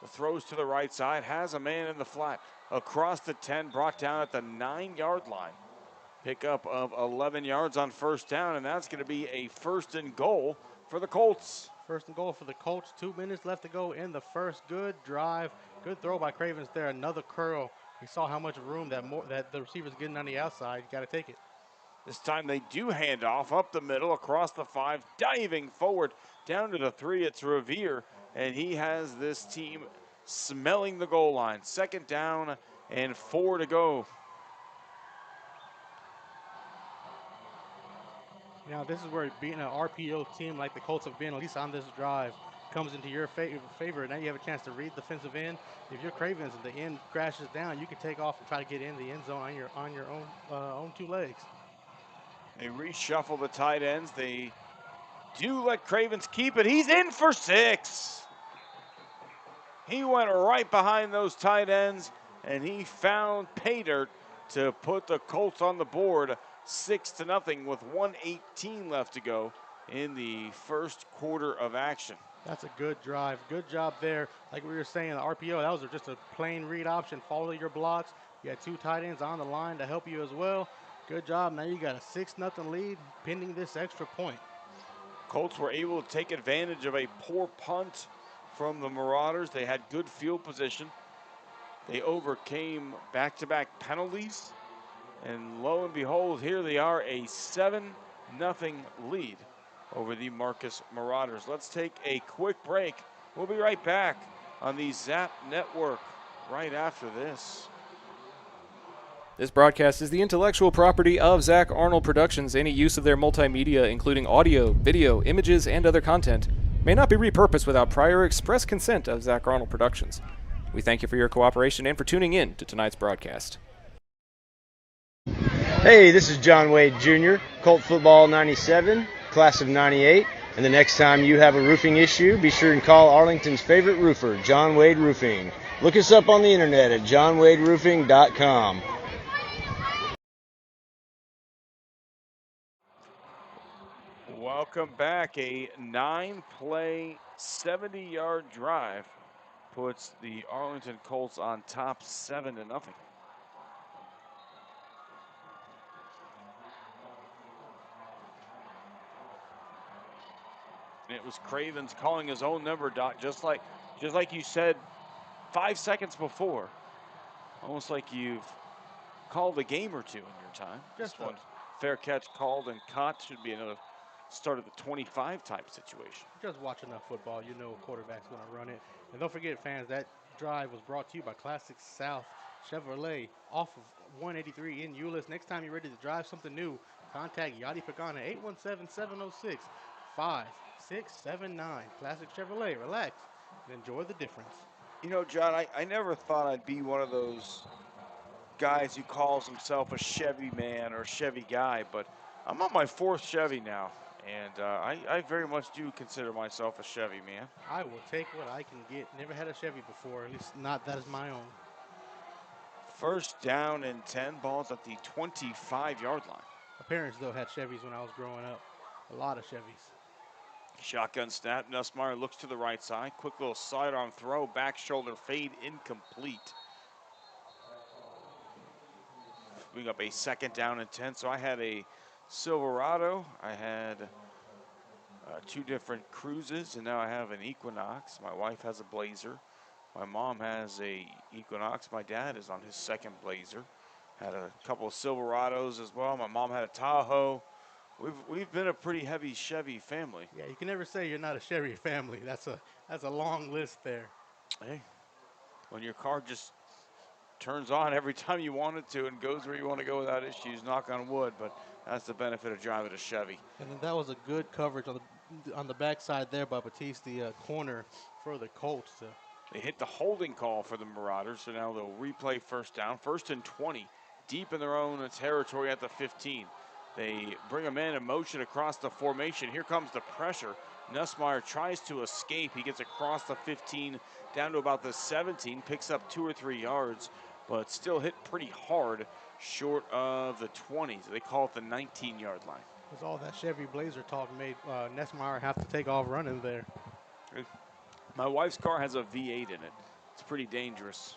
The throws to the right side, has a man in the flat. Across the 10, brought down at the 9-yard line. Pickup of 11 yards on 1st down, and that's going to be a 1st and goal for the Colts. 1st and goal for the Colts. 2 minutes left to go in the first. Good drive. Good throw by Cravens there. Another curl. We saw how much room that the receiver's getting on the outside. You got to take it. This time they do hand off up the middle, across the 5, diving forward down to the 3. It's Revere, and he has this team smelling the goal line. 2nd down and 4 to go. Now this is where being an RPO team like the Colts have been, at least on this drive, comes into your favor. Now you have a chance to read the defensive end. If you're Cravens and the end crashes down, you can take off and try to get in the end zone on your own 2 legs. They reshuffle the tight ends. They do let Cravens keep it. He's in for 6. He went right behind those tight ends, and he found pay dirt to put the Colts on the board 6-0 with 1:18 left to go in the first quarter of action. That's a good drive. Good job there. Like we were saying, the RPO, that was just a plain read option. Follow your blocks. You had 2 tight ends on the line to help you as well. Good job. Now you got a 6-0 lead pending this extra point. Colts were able to take advantage of a poor punt from the Marauders. They had good field position. They overcame back-to-back penalties. And lo and behold, here they are, a 7-0 lead over the Marcus Marauders. Let's take a quick break. We'll be right back on the Zap Network right after this. This broadcast is the intellectual property of Zach Arnold Productions. Any use of their multimedia, including audio, video, images, and other content, may not be repurposed without prior express consent of Zach Arnold Productions. We thank you for your cooperation and for tuning in to tonight's broadcast. Hey, this is John Wade Jr., Colt Football 97, class of 98. And the next time you have a roofing issue, be sure and call Arlington's favorite roofer, John Wade Roofing. Look us up on the internet at johnwaderoofing.com. Welcome back. A 9-play, 70-yard drive puts the Arlington Colts on top 7-0. It was Cravens calling his own number, Doc, just like you said 5 seconds before. Almost like you've called a game or 2 in your time. Just one fair catch called and caught should be another start of the 25 type situation. Just watch enough football, you know a quarterback's going to run it. And don't forget, fans, that drive was brought to you by Classic South Chevrolet off of 183 in Euless. Next time you're ready to drive something new, contact Yadi Pagana, 817-706-5679. Classic Chevrolet. Relax and enjoy the difference. You know, John, I never thought I'd be one of those guys who calls himself a Chevy man or Chevy guy, but I'm on my 4th Chevy now. And I very much do consider myself a Chevy man. I will take what I can get. Never had a Chevy before, at least not that is my own. 1st down and 10, balls at the 25-yard line. My parents, though, had Chevys when I was growing up. A lot of Chevys. Shotgun snap. Nussmeier looks to the right side. Quick little sidearm throw. Back shoulder fade. Incomplete. We got a 2nd down and 10. So I had a Silverado. I had 2 different Cruises, and now I have an Equinox. My wife has a Blazer. My mom has a Equinox. My dad is on his 2nd Blazer. Had a couple of Silverados as well. My mom had a Tahoe. We've been a pretty heavy Chevy family. Yeah, you can never say you're not a Chevy family. That's a long list there. Hey, when your car just turns on every time you want it to and goes where you want to go without issues, knock on wood, but that's the benefit of driving a Chevy. And then that was a good coverage on the backside there by Batiste, the corner for the Colts. They hit the holding call for the Marauders, so now they'll replay 1st down. 1st and 20, deep in their own territory at the 15. They bring a man in motion across the formation. Here comes the pressure. Nussmeier tries to escape. He gets across the 15 down to about the 17, picks up 2 or 3 yards. but still hit pretty hard short of the 20. So they call it the 19-yard line. With all that Chevy Blazer talk made Nussmeier have to take off running there. My wife's car has a V8 in it. It's pretty dangerous.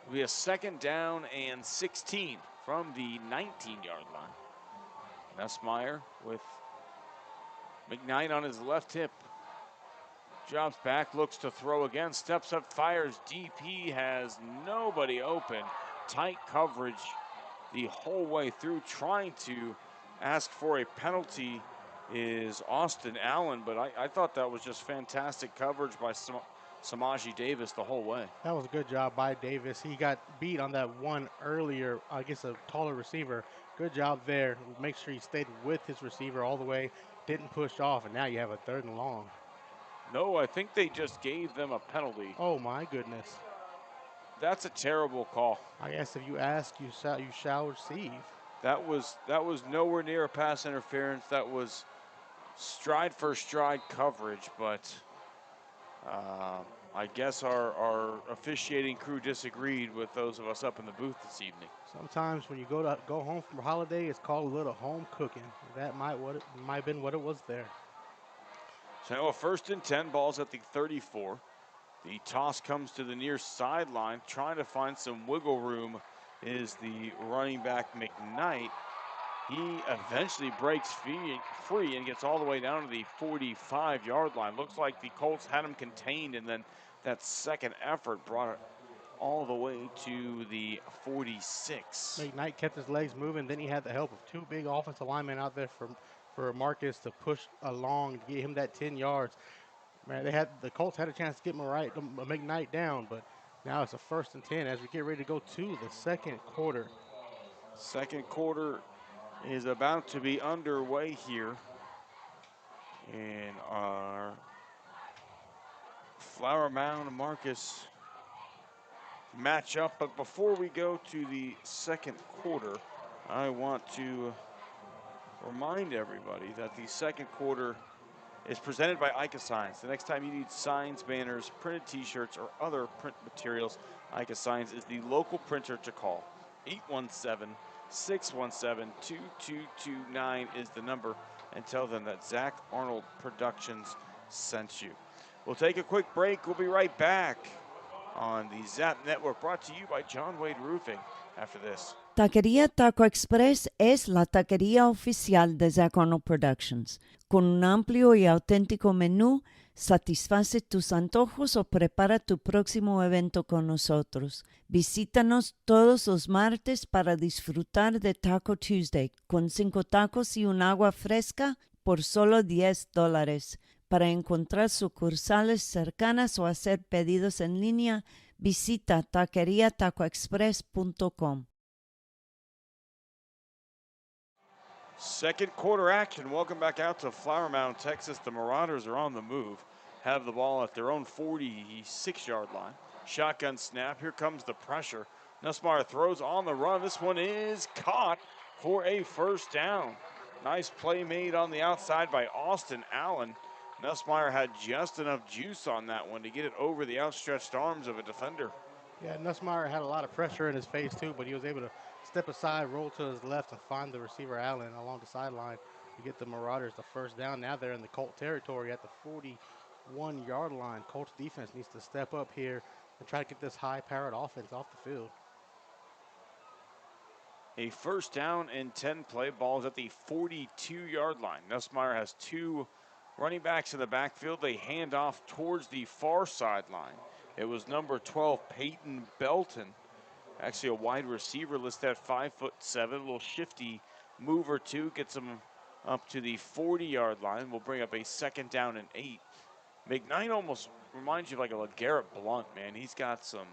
It'll be a 2nd down and 16 from the 19-yard line. Nussmeier with McKnight on his left hip. Drops back, looks to throw again, steps up, fires deep. He has nobody open. Tight coverage the whole way through. Trying to ask for a penalty is Austin Allen, but I thought that was just fantastic coverage by Samaje Davis the whole way. That was a good job by Davis. He got beat on that one earlier, I guess a taller receiver. Good job there. Make sure he stayed with his receiver all the way, didn't push off, and now you have a 3rd and long. No, I think they just gave them a penalty. Oh my goodness. That's a terrible call. I guess if you ask, you shall receive. That was nowhere near a pass interference. That was stride for stride coverage, but I guess our officiating crew disagreed with those of us up in the booth this evening. Sometimes when you go home from a holiday, it's called a little home cooking. That might have been what it was there. So now a 1st and 10, balls at the 34. The toss comes to the near sideline. Trying to find some wiggle room is the running back McKnight. He eventually breaks free and gets all the way down to the 45-yard line. Looks like the Colts had him contained, and then that second effort brought it all the way to the 46. McKnight kept his legs moving. Then he had the help of 2 big offensive linemen out there for Marcus to push along to get him that 10 yards. Man, the Colts had a chance to get McKnight down, but now it's a 1st and 10 as we get ready to go to the 2nd quarter. 2nd quarter is about to be underway here in our Flower Mound Marcus matchup. But before we go to the 2nd quarter, I want to remind everybody that the 2nd quarter is presented by Ica Signs. The next time you need signs, banners, printed t-shirts, or other print materials, Ica Signs is the local printer to call. 817-617-2229 is the number, and tell them that Zach Arnold Productions sent you. We'll take a quick break. We'll be right back on the ZAP Network, brought to you by John Wade Roofing after this. Taquería Taco Express es la taquería oficial de Zach Arnold Productions. Con un amplio y auténtico menú, satisface tus antojos o prepara tu próximo evento con nosotros. Visítanos todos los martes para disfrutar de Taco Tuesday, con 5 tacos y un agua fresca por solo $10. Para encontrar sucursales cercanas o hacer pedidos en línea, visita taqueriatacoexpress.com. 2nd quarter action. Welcome back out to Flower Mound, Texas. The Marauders are on the move. Have the ball at their own 46-yard line. Shotgun snap. Here comes the pressure. Nussmeier throws on the run. This one is caught for a 1st down. Nice play made on the outside by Austin Allen. Nussmeier had just enough juice on that one to get it over the outstretched arms of a defender. Yeah, Nussmeier had a lot of pressure in his face too, but he was able to step aside, roll to his left, and find the receiver Allen along the sideline to get the Marauders the 1st down. Now they're in the Colt territory at the 41-yard line. Colts defense needs to step up here and try to get this high-powered offense off the field. A 1st down and 10 play. Ball's at the 42-yard line. Nussmeier has 2 running backs in the backfield. They hand off towards the far sideline. It was number 12, Peyton Belton. Actually a wide receiver listed at 5'7", a little shifty mover too. Gets him up to the 40-yard line. We'll bring up a 2nd down and 8. McKnight almost reminds you of like a LeGarrette Blount, man. He's got some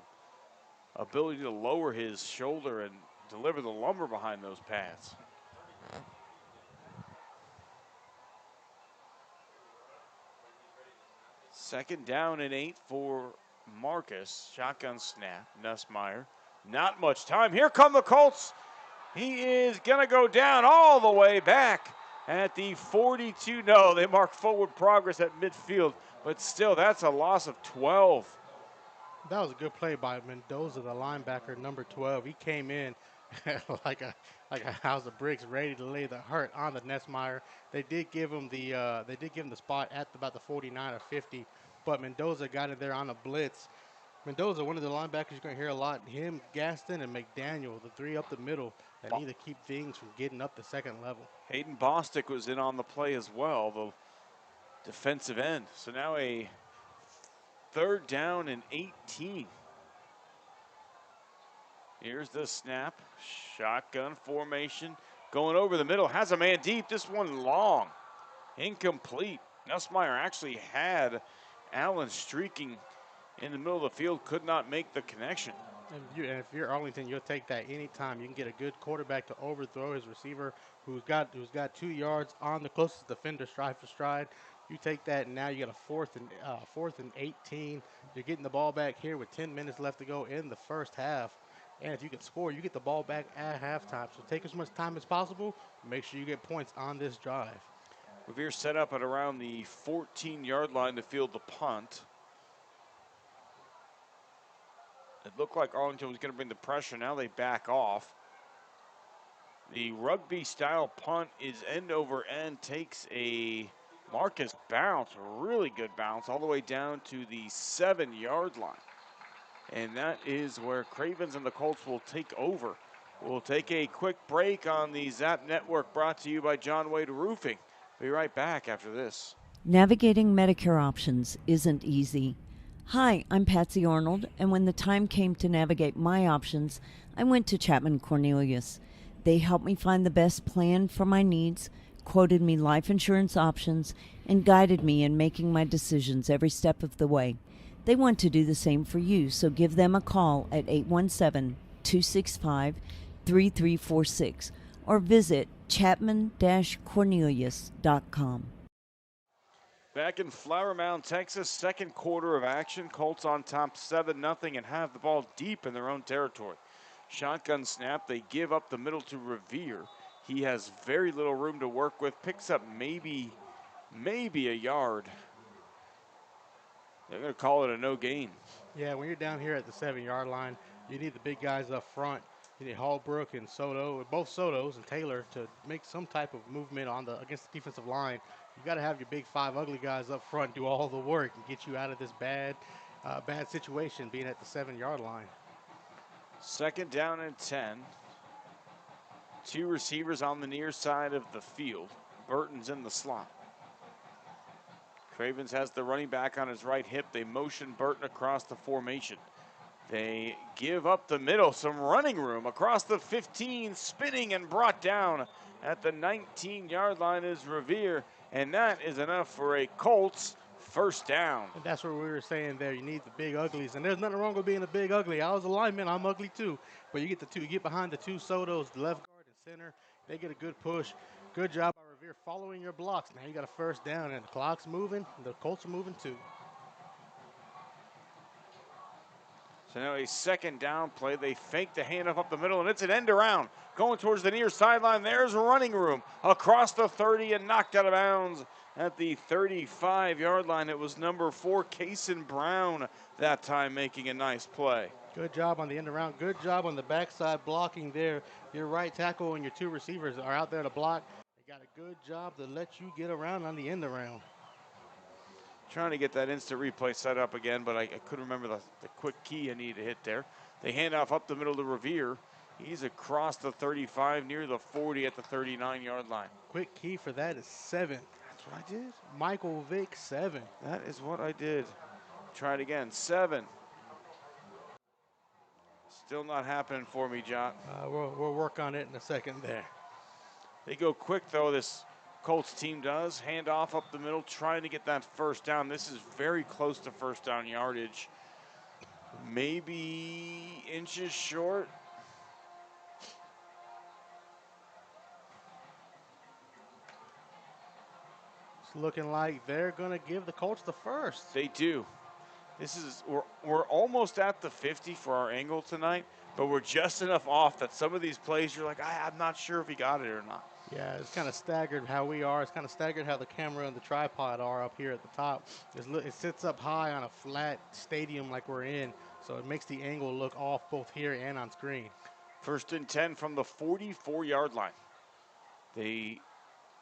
ability to lower his shoulder and deliver the lumber behind those pads. Second down and 8 for Marcus. Shotgun snap. Nussmeier. Not much time. Here come the Colts. He is going to go down all the way back at the 42. No, they mark forward progress at midfield, but still, that's a loss of 12. That was a good play by Mendoza, the linebacker, number 12. He came in like a house of bricks, ready to lay the hurt on the Nessmeyer. They did give him the spot at about the 49 or 50, but Mendoza got in there on a blitz. Mendoza, one of the linebackers you're going to hear a lot. Him, Gaston, and McDaniel, the three up the middle that need to keep things from getting up the second level. Hayden Bostic was in on the play as well, the defensive end. So now a 3rd down and 18. Here's the snap. Shotgun formation. Going over the middle. Has a man deep. This one long. Incomplete. Nussmeier actually had Allen streaking in the middle of the field. Could not make the connection. And if you're Arlington, you'll take that anytime. You can get a good quarterback to overthrow his receiver who's got 2 yards on the closest defender stride for stride. You take that, and now you got a 4th and 18. You're getting the ball back here with 10 minutes left to go in the first half. And if you can score, you get the ball back at halftime. So take as much time as possible. Make sure you get points on this drive. Revere set up at around the 14-yard line to field the punt. It looked like Arlington was going to bring the pressure. Now they back off. The rugby-style punt is end over end, takes a Marcus bounce, a really good bounce, all the way down to the 7-yard line. And that is where Cravens and the Colts will take over. We'll take a quick break on the Zap Network, brought to you by John Wade Roofing. Be right back after this. Navigating Medicare options isn't easy. Hi, I'm Patsy Arnold, and when the time came to navigate my options, I went to Chapman Cornelius. They helped me find the best plan for my needs, quoted me life insurance options, and guided me in making my decisions every step of the way. They want to do the same for you, so give them a call at 817-265-3346 or visit chapman-cornelius.com. Back in Flower Mound, Texas, second quarter of action. Colts on top 7-0 and have the ball deep in their own territory. Shotgun snap, they give up the middle to Revere. He has very little room to work with, picks up maybe a yard. They're going to call it a no gain. Yeah, when you're down here at the 7-yard line, you need the big guys up front. You need Hallbrook and Soto, both Sotos and Taylor, to make some type of movement against the defensive line. You got to have your big 5 ugly guys up front do all the work and get you out of this bad situation being at the 7-yard line. 2nd down and 10. 2 receivers on the near side of the field. Burton's in the slot. Cravens has the running back on his right hip. They motion Burton across the formation. They give up the middle, some running room across the 15, spinning and brought down at the 19-yard line is Revere, and that is enough for a Colts first down. And that's what we were saying there. You need the big uglies, and there's nothing wrong with being a big ugly. I was a lineman, I'm ugly too. But you get behind the 2 Sotos, the left guard and center. They get a good push. Good job by Revere following your blocks. Now you got a first down, and the clock's moving. The Colts are moving too. So now a 2nd down play. They fake the handoff up the middle, and it's an end around. Going towards the near sideline. There's running room across the 30 and knocked out of bounds at the 35-yard line. It was number 4, Kason Brown, that time making a nice play. Good job on the end around. Good job on the backside blocking there. Your right tackle and your 2 receivers are out there to block. They got a good job to let you get around on the end around. Trying to get that instant replay set up again, but I couldn't remember the quick key I needed to hit there. They hand off up the middle to Revere. He's across the 35, near the 40 at the 39-yard line. Quick key for that is 7. That's what I did. Michael Vick, 7. That is what I did. Try it again. 7. Still not happening for me, John. We'll work on it in a second there. They go quick, though, this Colts team does. Hand off up the middle, trying to get that first down. This is very close to first down yardage. Maybe inches short. It's looking like they're going to give the Colts the first. They do. We're almost at the 50 for our angle tonight, but we're just enough off that some of these plays you're like, I'm not sure if he got it or not. Yeah, it's kind of staggered how we are. It's kind of staggered how the camera and the tripod are up here at the top. It sits up high on a flat stadium like we're in, so it makes the angle look off both here and on screen. 1st and 10 from the 44-yard line. They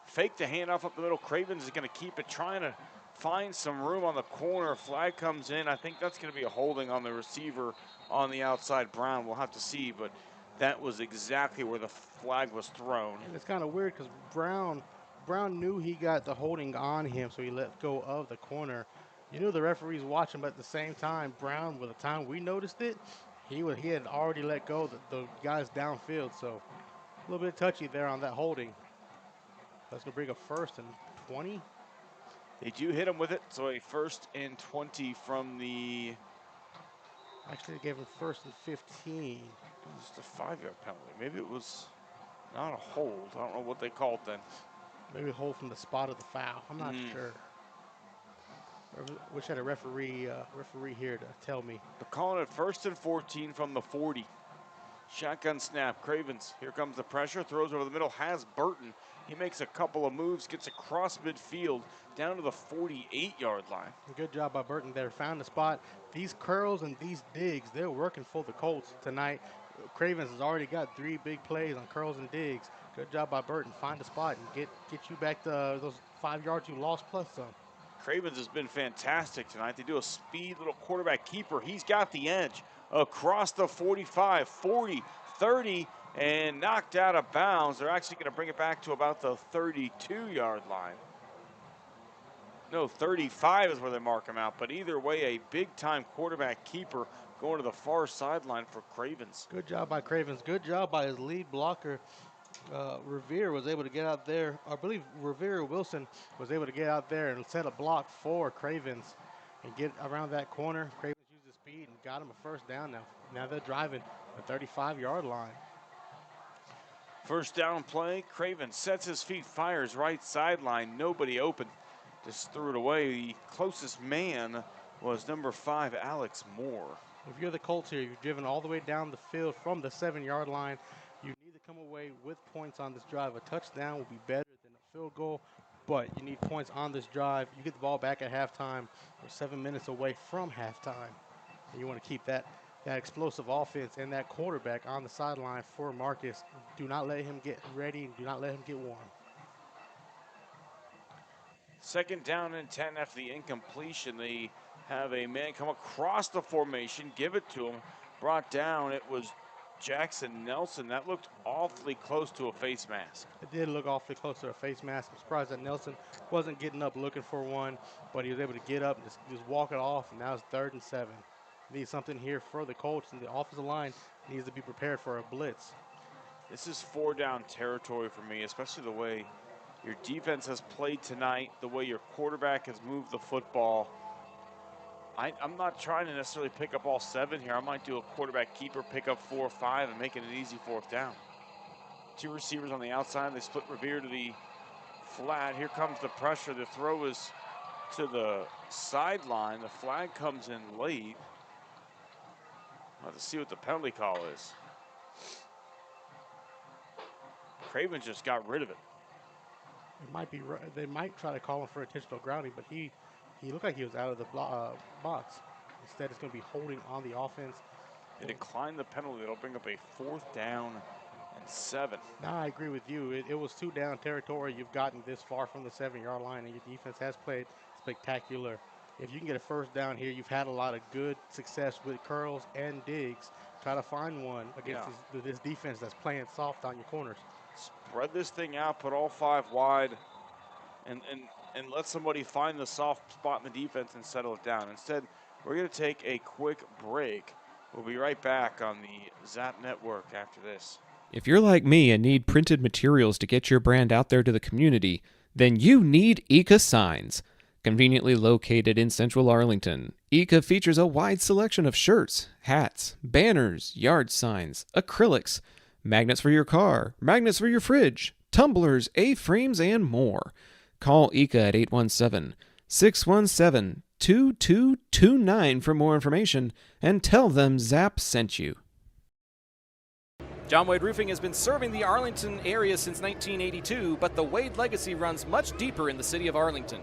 fake the handoff up the middle. Cravens is going to keep it, trying to find some room on the corner. Flag comes in. I think that's going to be a holding on the receiver on the outside. Brown, we'll have to see, but that was exactly where the flag was thrown. And it's kind of weird because Brown knew he got the holding on him, so he let go of the corner. You knew the referee's watching, but at the same time, Brown, by the time we noticed it, he had already let go the guys downfield, so a little bit touchy there on that holding. That's going to bring a 1st and 20. They do hit him with it, so a 1st and 20 from the... Actually, they gave him 1st and 15. Just a 5-yard penalty. Maybe it was not a hold. I don't know what they called then. Maybe a hold from the spot of the foul. I'm not sure. Wish I had a referee here to tell me. They're calling it 1st and 14 from the 40. Shotgun snap. Cravens. Here comes the pressure. Throws over the middle. Has Burton. He makes a couple of moves. Gets across midfield down to the 48-yard line. Good job by Burton there. Found the spot. These curls and these digs, they're working for the Colts tonight. Cravens has already got 3 big plays on curls and digs. Good job by Burton. Find a spot and get you back to those 5 yards you lost plus some. Cravens has been fantastic tonight. They do a speed little quarterback keeper. He's got the edge across the 45, 40, 30, and knocked out of bounds. They're actually going to bring it back to about the 32-yard line. No, 35 is where they mark him out. But either way, a big-time quarterback keeper going to the far sideline for Cravens. Good job by Cravens. Good job by his lead blocker. Revere was able to get out there. I believe Revere Wilson was able to get out there and set a block for Cravens and get around that corner. Cravens used his speed and got him a 1st down now. Now they're driving the 35-yard line. 1st down play. Cravens sets his feet, fires right sideline. Nobody open. Just threw it away. The closest man was number 5, Alex Moore. If you're the Colts here, you've driven all the way down the field from the 7-yard line. You need to come away with points on this drive. A touchdown would be better than a field goal, but you need points on this drive. You get the ball back at halftime. We're 7 minutes away from halftime. And you want to keep that explosive offense and that quarterback on the sideline for Marcus. Do not let him get ready. Do not let him get warm. 2nd down and 10 after the incompletion. They have a man come across the formation, give it to him. Brought down, it was Jackson Nelson. That looked awfully close to a face mask. It did look awfully close to a face mask. I'm surprised that Nelson wasn't getting up looking for one, but he was able to get up and just walk it off, and now it's 3rd and 7. Need something here for the Colts, and the offensive line needs to be prepared for a blitz. This is 4-down territory for me, especially the way your defense has played tonight, the way your quarterback has moved the football. I'm not trying to necessarily pick up all 7 here. I might do a quarterback keeper, pick up 4 or 5, and make it an easy 4th down. 2 receivers on the outside. They split Revere to the flat. Here comes the pressure. The throw is to the sideline. The flag comes in late. We'll have to see what the penalty call is. Cravens just got rid of it. It might be. They might try to call him for intentional grounding, but he looked like he was out of the box. Instead, it's going to be holding on the offense. They declined the penalty. It'll bring up a 4th down and 7. Now I agree with you. It was 2-down territory. You've gotten this far from the 7-yard line, and your defense has played spectacular. If you can get a 1st down here, you've had a lot of good success with curls and digs. Try to find one against this defense that's playing soft on your corners. Spread this thing out, put all 5 wide, and let somebody find the soft spot in the defense and settle it down. Instead, we're going to take a quick break. We'll be right back on the Zap Network after this. If you're like me and need printed materials to get your brand out there to the community, then you need Eka Signs. Conveniently located in central Arlington, Eka features a wide selection of shirts, hats, banners, yard signs, acrylics, magnets for your car, magnets for your fridge, tumblers, A-frames, and more. Call Eka at 817-617-2229 for more information and tell them Zap sent you. John Wade Roofing has been serving the Arlington area since 1982, but the Wade legacy runs much deeper in the city of Arlington.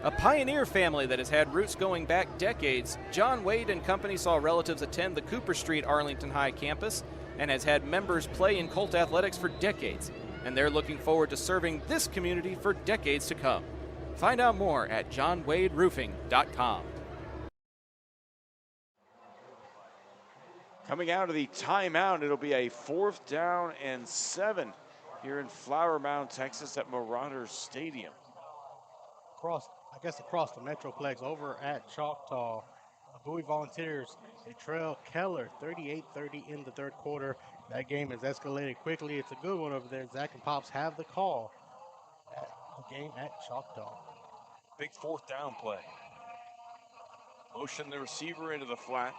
A pioneer family that has had roots going back decades, John Wade and Company saw relatives attend the Cooper Street Arlington High campus and has had members play in Colt athletics for decades, and they're looking forward to serving this community for decades to come. Find out more at johnwaderoofing.com. Coming out of the timeout, it'll be a 4th down and 7 here in Flower Mound, Texas at Marauders Stadium. Across the Metroplex over at Choctaw, Bowie Volunteers, they trail Keller 38-30 in the 3rd quarter. That game has escalated quickly. It's a good one over there. Zach and Pops have the call at the game at Choctaw. Big 4th down play. Motion the receiver into the flat.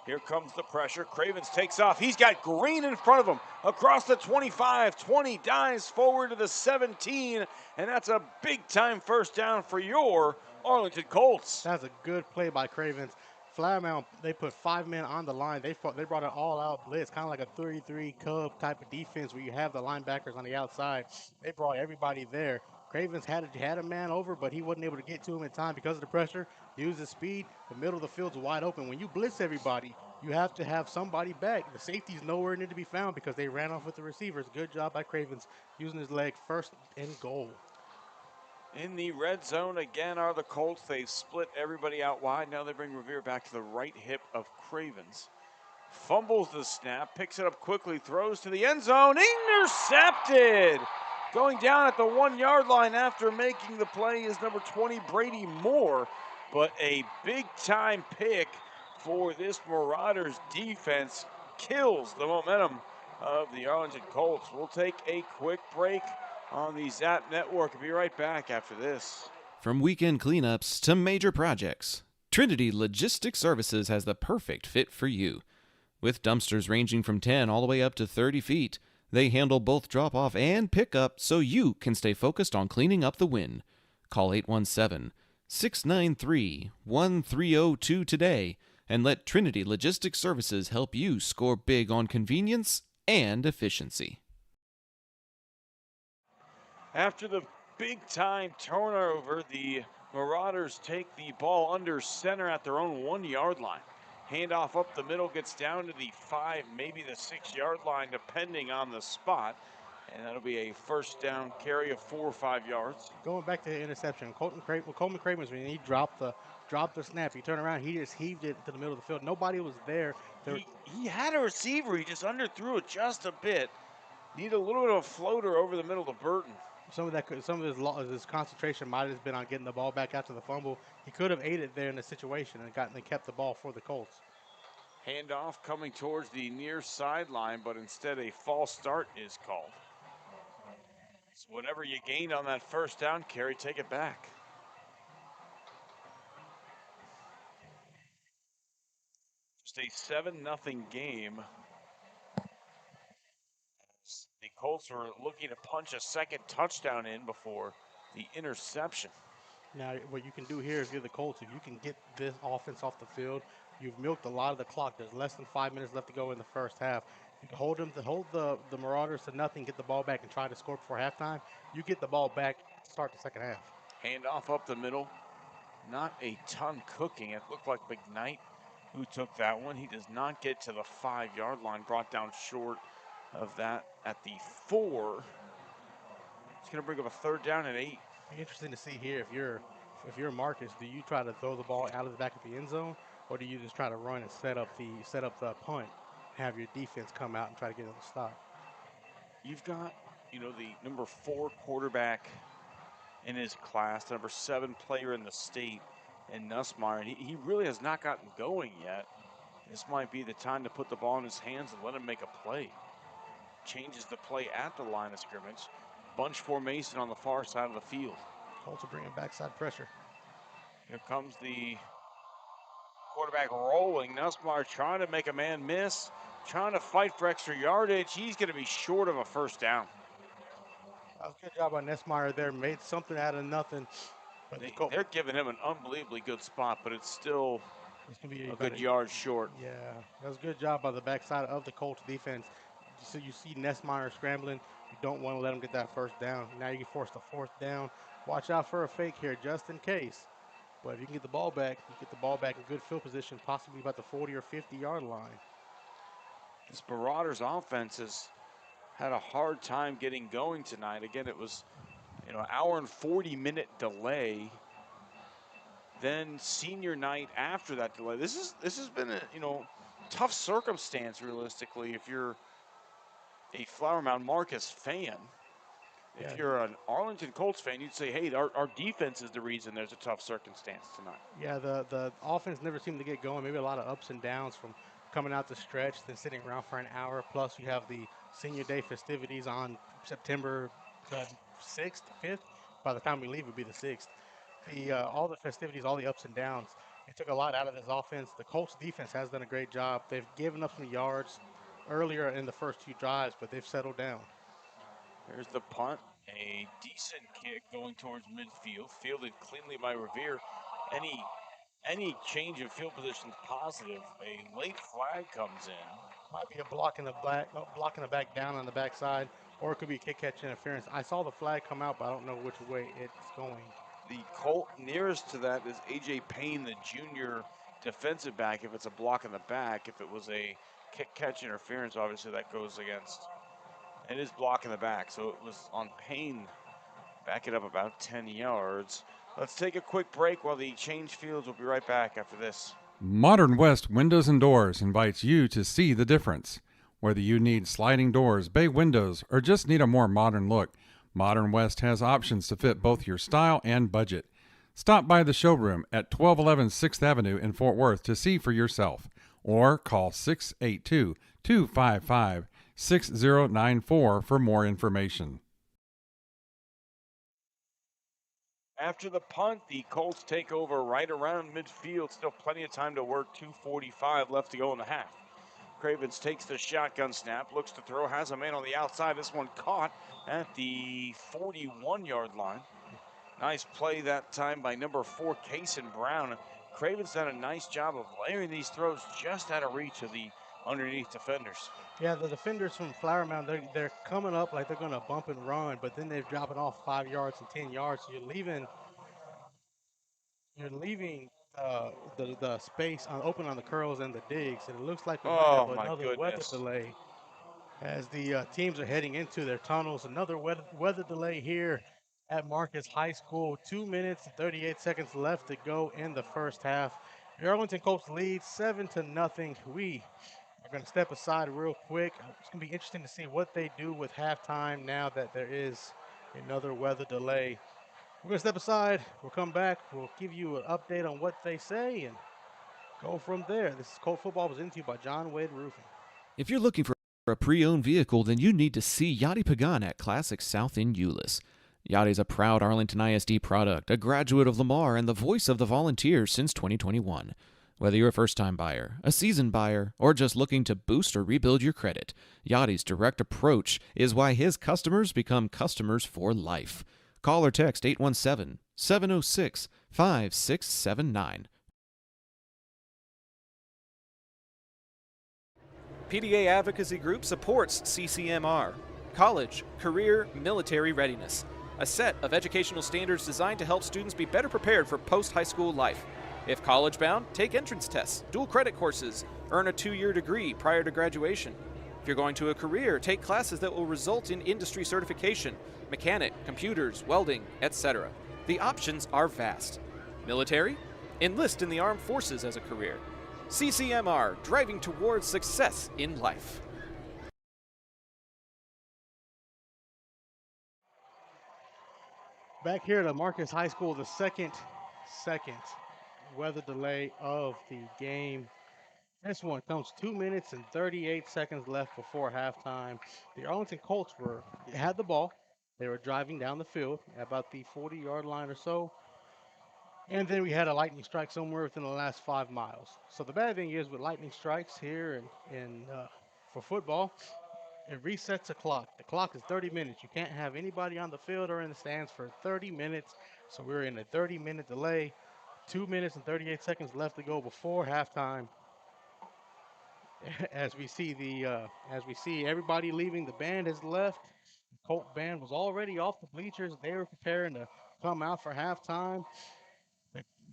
Here comes the pressure. Cravens takes off. He's got Green in front of him. Across the 25, 20, dives forward to the 17, and that's a big-time 1st down for your Arlington Colts. That's a good play by Cravens. Flower Mound, they put 5 men on the line. They brought an all-out blitz, kind of like a 33 Cub type of defense where you have the linebackers on the outside. They brought everybody there. Cravens had a man over, but he wasn't able to get to him in time because of the pressure. Use the speed. The middle of the field's wide open. When you blitz everybody, you have to have somebody back. The safety's nowhere near to be found because they ran off with the receivers. Good job by Cravens using his leg. 1st and goal. In the red zone again are the Colts. They've split everybody out wide. Now they bring Revere back to the right hip of Cravens. Fumbles the snap, picks it up quickly, throws to the end zone. Intercepted! Going down at the 1-yard line after making the play is number 20, Brady Moore. But a big-time pick for this Marauders defense kills the momentum of the Arlington Colts. We'll take a quick break on the ZAP Network. We'll be right back after this. From weekend cleanups to major projects, Trinity Logistic Services has the perfect fit for you. With dumpsters ranging from 10 all the way up to 30 feet, they handle both drop-off and pick-up so you can stay focused on cleaning up the win. Call 817-693-1302 today and let Trinity Logistic Services help you score big on convenience and efficiency. After the big-time turnover, the Marauders take the ball under center at their own 1-yard line. Handoff up the middle gets down to the 5, maybe the 6-yard line, depending on the spot. And that'll be a 1st down carry of 4 or 5 yards. Going back to the interception, Coleman Cravens, when he dropped the snap, he turned around, he just heaved it to the middle of the field. Nobody was there. He had a receiver. He just underthrew it just a bit. Needed a little bit of a floater over the middle to Burton. Some of his concentration might have been on getting the ball back after the fumble. He could have ate it there in the situation and kept the ball for the Colts. Handoff coming towards the near sideline, but instead a false start is called. So whatever you gained on that 1st down carry, take it back. Just a 7-0 game. The Colts were looking to punch a 2nd touchdown in before the interception. Now, what you can do here, if you're the Colts, if you can get this offense off the field, you've milked a lot of the clock. There's less than 5 minutes left to go in the 1st half. You can hold the Marauders to nothing, get the ball back, and try to score before halftime. You get the ball back, start the 2nd half. Handoff up the middle. Not a ton cooking. It looked like McKnight who took that one. He does not get to the 5-yard line, brought down short of that at the 4. It's going to bring up a 3rd down and 8. Be interesting to see here if you're Marcus, do you try to throw the ball out of the back of the end zone, or do you just try to run and set up the punt, have your defense come out and try to get them to stop? You've got, the number 4 quarterback in his class, the number 7 player in the state, and Nussmeier, and he really has not gotten going yet. This might be the time to put the ball in his hands and let him make a play. Changes the play at the line of scrimmage. Bunch formation on the far side of the field. Colts are bringing backside pressure. Here comes the quarterback rolling. Nussmeier trying to make a man miss, trying to fight for extra yardage. He's going to be short of a 1st down. That was a good job by Nussmeier there. Made something out of nothing. But they're giving him an unbelievably good spot, but it's still a good yard short. Yeah, that was a good job by the backside of the Colts defense. So you see Nessmeyer scrambling. You don't want to let him get that first down. Now you get forced a fourth down. Watch out for a fake here just in case. But if you can get the ball back, you get the ball back in good field position, possibly about the 40 or 50-yard line. This Marauders offense has had a hard time getting going tonight. Again, it was, an hour and 40-minute delay. Then senior night after that delay. This has been a tough circumstance realistically if you're a Flower Mound Marcus fan. If you're an Arlington Colts fan, you'd say, hey, our defense is the reason there's a tough circumstance tonight. Yeah, the offense never seemed to get going. Maybe a lot of ups and downs from coming out the stretch, then sitting around for an hour. Plus, you have the senior day festivities on September 6th, 5th. By the time we leave, it would be the 6th. All the festivities, all the ups and downs, it took a lot out of this offense. The Colts defense has done a great job. They've given up some yards earlier in the first two drives, but they've settled down. There's the punt, a decent kick going towards midfield, fielded cleanly by Revere. Any change of field position is positive. A late flag comes in. Might be a block in the back down on the backside, or it could be kick catch interference. I saw the flag come out, but I don't know which way it's going. The Colt nearest to that is A.J. Payne, the junior defensive back, if it's a block in the back. If it was a kick-catch interference, obviously that goes against. It is block in the back, so it was on Payne. Back it up about 10 yards. Let's take a quick break while the change fields. We'll be right back after this. Modern West Windows and Doors invites you to see the difference. Whether you need sliding doors, bay windows, or just need a more modern look, Modern West has options to fit both your style and budget. Stop by the showroom at 1211 6th Avenue in Fort Worth to see for yourself, or call 682-255-6094 for more information. After the punt, the Colts take over right around midfield. Still plenty of time to work. 2:45 left to go in the half. Cravens takes the shotgun snap, looks to throw, has a man on the outside. This one caught at the 41-yard line. Nice play that time by number 4, Kason Brown. Cravens done a nice job of layering these throws just out of reach of the underneath defenders. Yeah, the defenders from Flower Mound, they're coming up like they're going to bump and run, but then they're dropping off 5 yards and 10 yards. So you're leaving the space open on the curls and the digs, and it looks like we might have another weather delay as the teams are heading into their tunnels. Another weather delay here at Marcus High School. 2 minutes and 38 seconds left to go in the first half. The Arlington Colts lead 7-0. We are going to step aside real quick. It's going to be interesting to see what they do with halftime now that there is another weather delay. We're going to step aside. We'll come back. We'll give you an update on what they say and go from there. This is Colt Football presented to you by John Wade Roofing. If you're looking for a pre-owned vehicle, then you need to see Yachty Pagan at Classic South in Euless. Yachty's a proud Arlington ISD product, a graduate of Lamar, and the voice of the Volunteers since 2021. Whether you're a first-time buyer, a seasoned buyer, or just looking to boost or rebuild your credit, Yachty's direct approach is why his customers become customers for life. Call or text 817-706-5679. PDA Advocacy Group supports CCMR, College, Career, Military Readiness, a set of educational standards designed to help students be better prepared for post-high school life. If college-bound, take entrance tests, dual credit courses, earn a 2-year degree prior to graduation. If you're going to a career, take classes that will result in industry certification, mechanic, computers, welding, etc. The options are vast. Military? Enlist in the armed forces as a career. CCMR, driving towards success in life. Back here at Marcus High School, the second weather delay of the game. This one comes 2 minutes and 38 seconds left before halftime. The Arlington Colts had the ball. They were driving down the field at about the 40-yard line or so. And then we had a lightning strike somewhere within the last 5 miles. So the bad thing is with lightning strikes here and for football, it resets the clock. The clock is 30 minutes. You can't have anybody on the field or in the stands for 30 minutes. So we're in a 30-minute delay. 2 minutes and 38 seconds left to go before halftime. as we see everybody leaving, the band has left. The Colt band was already off the bleachers. They were preparing to come out for halftime.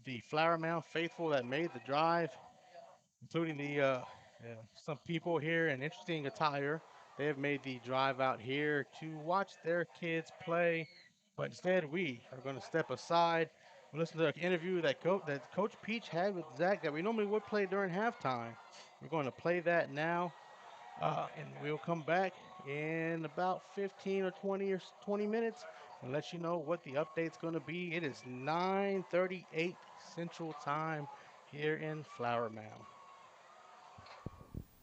The Flower Mound faithful that made the drive, including some people here in interesting attire. They have made the drive out here to watch their kids play, but instead we are going to step aside and listen to an interview that Coach Peach had with Zach that we normally would play during halftime. We're going to play that now, and we'll come back in about 15 or 20 minutes and let you know what the update's going to be. It is 9:38 Central Time here in Flower Mound.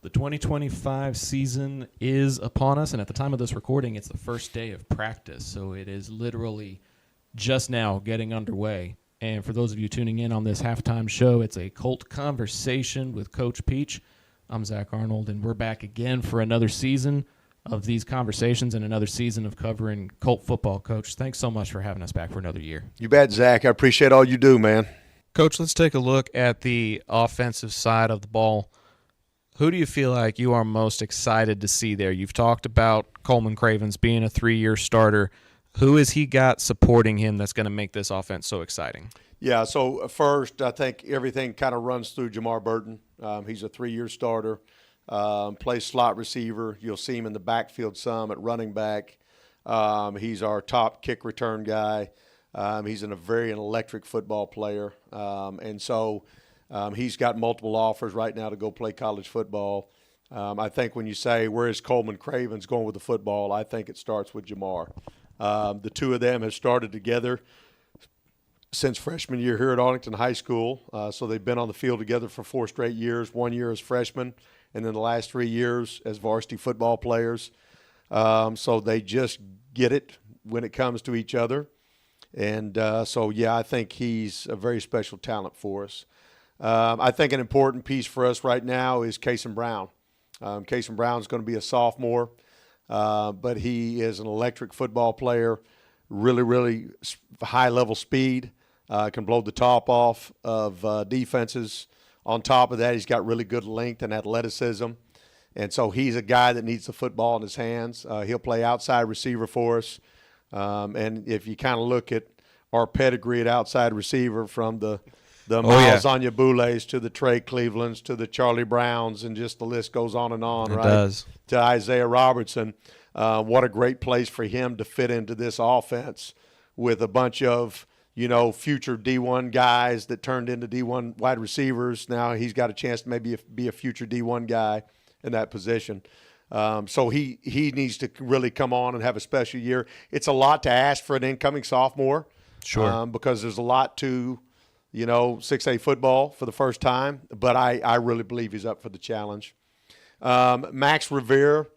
The 2025 season is upon us, and at the time of this recording, it's the first day of practice, so it is literally just now getting underway. And for those of you tuning in on this halftime show, it's a Colt Conversation with Coach Peach. I'm Zach Arnold, and we're back again for another season of these conversations and another season of covering Colt football. Coach, thanks so much for having us back for another year. You bet, Zach. I appreciate all you do, man. Coach, let's take a look at the offensive side of the ball. Who do you feel like you are most excited to see there? You've talked about Coleman Cravens being a 3-year starter. Who has he got supporting him that's going to make this offense so exciting? Yeah, so first, I think everything kind of runs through Jamar Burton. He's a 3-year starter, plays slot receiver. You'll see him in the backfield some at running back. He's our top kick return guy. He's a very electric football player. And so he's got multiple offers right now to go play college football. I think when you say, where is Coleman Cravens going with the football, I think it starts with Jamar. The two of them have started together since freshman year here at Arlington High School. So they've been on the field together for 4 straight years, 1 year as freshmen, and then the last 3 years as varsity football players. So they just get it when it comes to each other. And I think he's a very special talent for us. I think an important piece for us right now is Cason Brown. Cason Brown is going to be a sophomore, but he is an electric football player, really, really high-level speed, can blow the top off of defenses. On top of that, he's got really good length and athleticism. And so he's a guy that needs the football in his hands. He'll play outside receiver for us. And if you kind of look at our pedigree at outside receiver from the Miles Onyabules to the Trey Clevelands to the Charlie Browns, and just the list goes on and on, right? It does. To Isaiah Robertson. What a great place for him to fit into this offense with a bunch of, future D1 guys that turned into D1 wide receivers. Now he's got a chance to maybe be a future D1 guy in that position. So he needs to really come on and have a special year. It's a lot to ask for an incoming sophomore. Sure. Because there's a lot to – 6A football for the first time, but I really believe he's up for the challenge. Max Revere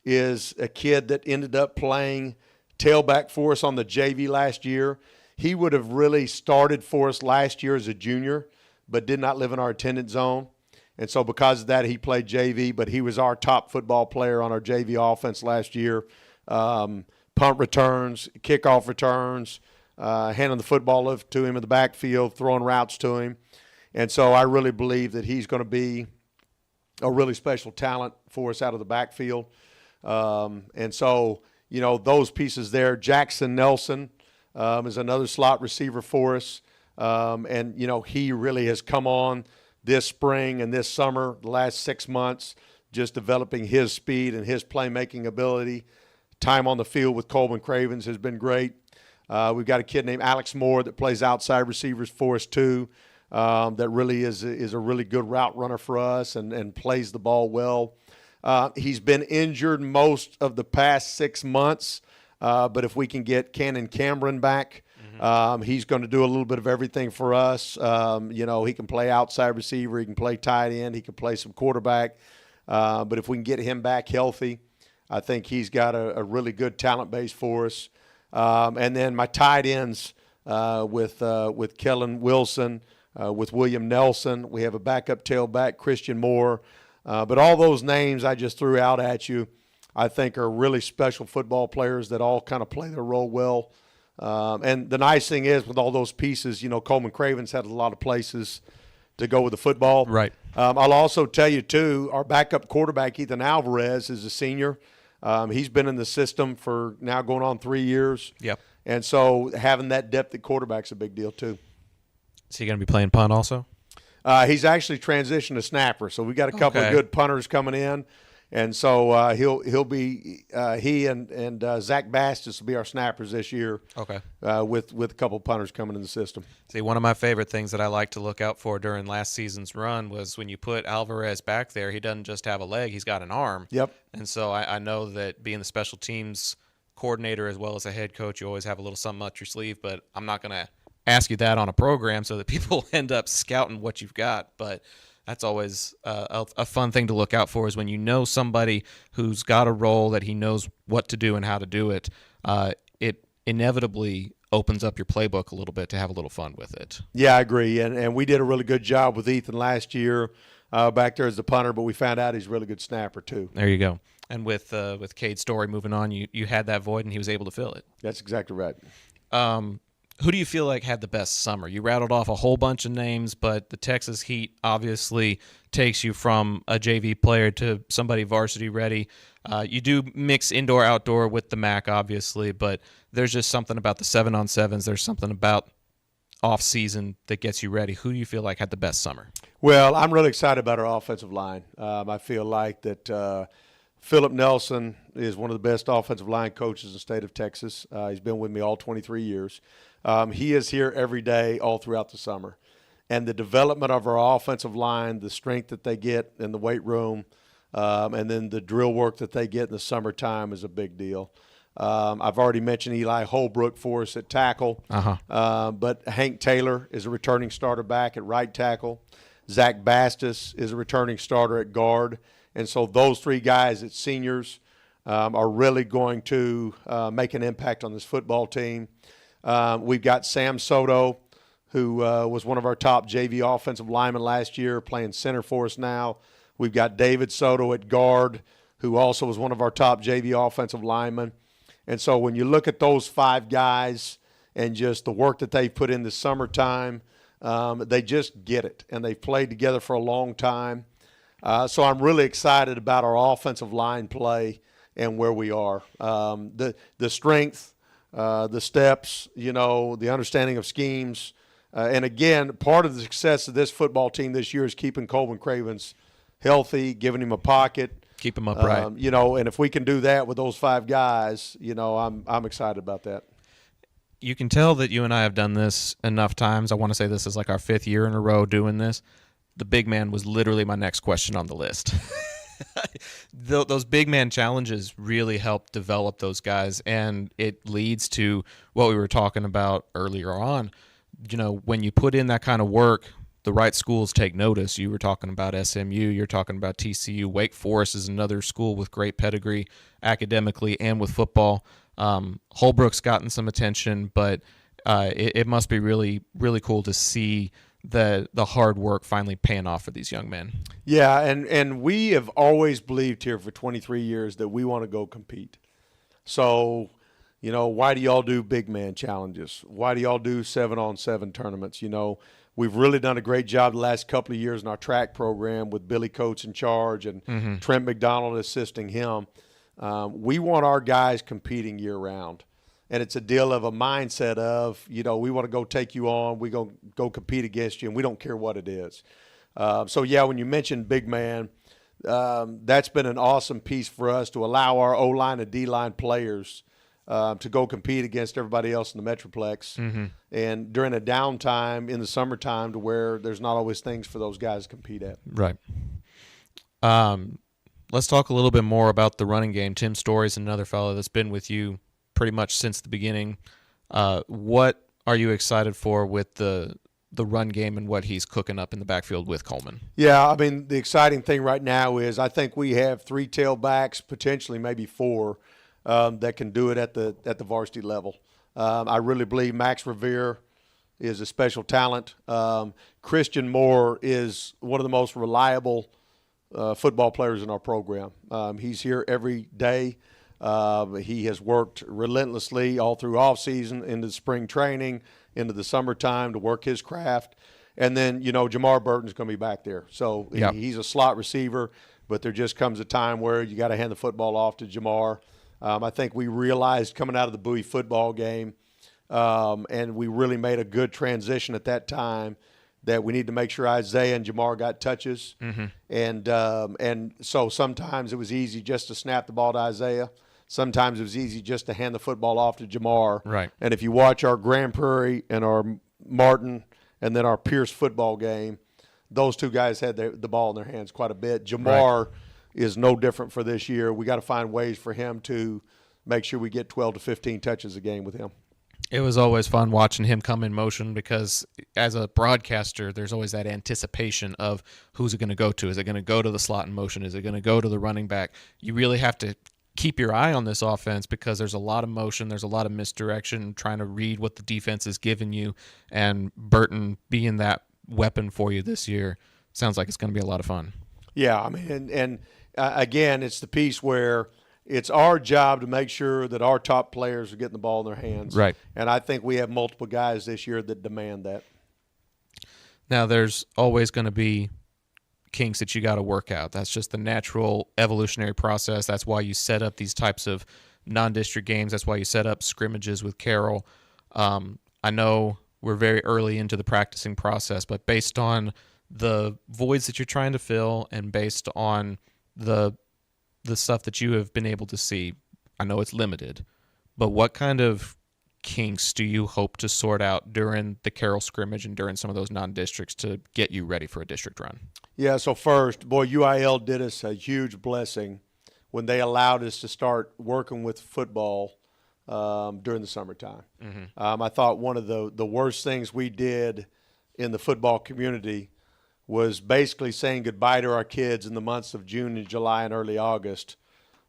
is a kid that ended up playing tailback for us on the JV last year. He would have really started for us last year as a junior, but did not live in our attendance zone. And so because of that, he played JV, but he was our top football player on our JV offense last year. Punt returns, kickoff returns, handing the football to him in the backfield, throwing routes to him. And so I really believe that he's going to be a really special talent for us out of the backfield. And so, those pieces there. Jackson Nelson is another slot receiver for us. And he really has come on this spring and this summer, the last 6 months, just developing his speed and his playmaking ability. Time on the field with Coleman Cravens has been great. We've got a kid named Alex Moore that plays outside receivers for us too, that really is a really good route runner for us and plays the ball well. He's been injured most of the past 6 months, but if we can get Cannon Cameron back, he's going to do a little bit of everything for us. He can play outside receiver, he can play tight end, he can play some quarterback. But if we can get him back healthy, I think he's got a really good talent base for us. And then my tight ends with Kellen Wilson, with William Nelson. We have a backup tailback, Christian Moore. But all those names I just threw out at you, I think are really special football players that all kind of play their role well. And the nice thing is with all those pieces, Coleman Cravens had a lot of places to go with the football. Right. I'll also tell you, too, our backup quarterback, Ethan Alvarez, is a senior. He's been in the system for now going on 3 years. Yep. And so having that depth at quarterback's a big deal, too. Is he going to be playing punt also? He's actually transitioned to snapper. So we got a couple of good punters coming in. And so he'll be he and Zach Bastis will be our snappers this year. Okay. With a couple of punters coming in the system. See, one of my favorite things that I like to look out for during last season's run was when you put Alvarez back there, he doesn't just have a leg, he's got an arm. Yep. And so I know that being the special teams coordinator as well as a head coach, you always have a little something up your sleeve, but I'm not going to ask you that on a program so that people end up scouting what you've got. But that's always a fun thing to look out for, is when you know somebody who's got a role that he knows what to do and how to do it, it inevitably opens up your playbook a little bit to have a little fun with it. Yeah, I agree. And we did a really good job with Ethan last year back there as the punter, but we found out he's a really good snapper too. There you go. And with Cade Story moving on, you had that void and he was able to fill it. That's exactly right. Who do you feel like had the best summer? You rattled off a whole bunch of names, but the Texas Heat obviously takes you from a JV player to somebody varsity ready. You do mix indoor-outdoor with the MAC, obviously, but there's just something about the 7-on-7s. There's something about off-season that gets you ready. Who do you feel like had the best summer? Well, I'm really excited about our offensive line. I feel like that Philip Nelson is one of the best offensive line coaches in the state of Texas. He's been with me all 23 years. He is here every day all throughout the summer. And the development of our offensive line, the strength that they get in the weight room, and then the drill work that they get in the summertime is a big deal. I've already mentioned Eli Holbrook for us at tackle. But Hank Taylor is a returning starter back at right tackle. Zach Bastis is a returning starter at guard. And so those three guys at seniors are really going to make an impact on this football team. We've got Sam Soto, who was one of our top JV offensive linemen last year, playing center for us now. We've got David Soto at guard, who also was one of our top JV offensive linemen. And so when you look at those five guys and just the work that they've put in the summertime, they just get it. And they've played together for a long time. So I'm really excited about our offensive line play and where we are. The strength, the steps, the understanding of schemes. And, again, part of the success of this football team this year is keeping Coleman Cravens healthy, giving him a pocket. Keep him upright. And if we can do that with those five guys, I'm excited about that. You can tell that you and I have done this enough times. I want to say this is like our 5th year in a row doing this. The big man was literally my next question on the list. Those big man challenges really help develop those guys, and it leads to what we were talking about earlier on. When you put in that kind of work, the right schools take notice. You were talking about SMU. You're talking about TCU. Wake Forest is another school with great pedigree academically and with football. Holbrook's gotten some attention, but it must be really, really cool to see the hard work finally paying off for these young men. Yeah, and we have always believed here for 23 years that we want to go compete. So, why do y'all do big man challenges? Why do y'all do 7-on-7 tournaments? We've really done a great job the last couple of years in our track program with Billy Coates in charge and Trent McDonald assisting him. We want our guys competing year-round. And it's a deal of a mindset of, we want to go take you on, we're going to go compete against you, and we don't care what it is. When you mentioned big man, that's been an awesome piece for us to allow our O-line and D-line players to go compete against everybody else in the Metroplex. And during a downtime in the summertime to where there's not always things for those guys to compete at. Right. Let's talk a little bit more about the running game. Tim Story's another fellow that's been with you pretty much since the beginning. What are you excited for with the run game and what he's cooking up in the backfield with Coleman? Yeah, the exciting thing right now is I think we have 3 tailbacks, potentially maybe 4, that can do it at the varsity level. I really believe Max Revere is a special talent. Christian Moore is one of the most reliable football players in our program. He's here every day. He has worked relentlessly all through off season, into spring training, into the summertime to work his craft. And then, Jamar Burton's going to be back there. So Yep. he's a slot receiver, but there just comes a time where you got to hand the football off to Jamar. I think we realized coming out of the Bowie football game, and we really made a good transition at that time, that we need to make sure Isaiah and Jamar got touches. And so sometimes it was easy just to snap the ball to Isaiah. Sometimes it was easy just to hand the football off to Jamar. Right. And if you watch our Grand Prairie and our Martin and then our Pierce football game, those two guys had the ball in their hands quite a bit. Jamar is no different for this year. We got to find ways for him to make sure we get 12 to 15 touches a game with him. It was always fun watching him come in motion because as a broadcaster, there's always that anticipation of who's it going to go to. Is it going to go to the slot in motion? Is it going to go to the running back? You really have to keep your eye on this offense because there's a lot of motion. There's a lot of misdirection, trying to read what the defense is giving you. And Burton being that weapon for you this year sounds like it's going to be a lot of fun. Yeah, I mean, and again, it's the piece where it's our job to make sure that our top players are getting the ball in their hands. Right. And I think we have multiple guys this year that demand that. Now, there's always going to be kinks that you got to work out. That's just the natural evolutionary process. That's why you set up these types of non-district games. That's why you set up scrimmages with Carroll. I know we're very early into the practicing process, but based on the voids that you're trying to fill and based on the stuff that you have been able to see, I know it's limited, but what kind of kinks do you hope to sort out during the Carroll scrimmage and during some of those non-districts to get you ready for a district run? Yeah, so first, UIL did us a huge blessing when they allowed us to start working with football during the summertime. I thought one of the worst things we did in the football community was basically saying goodbye to our kids in the months of June and July and early August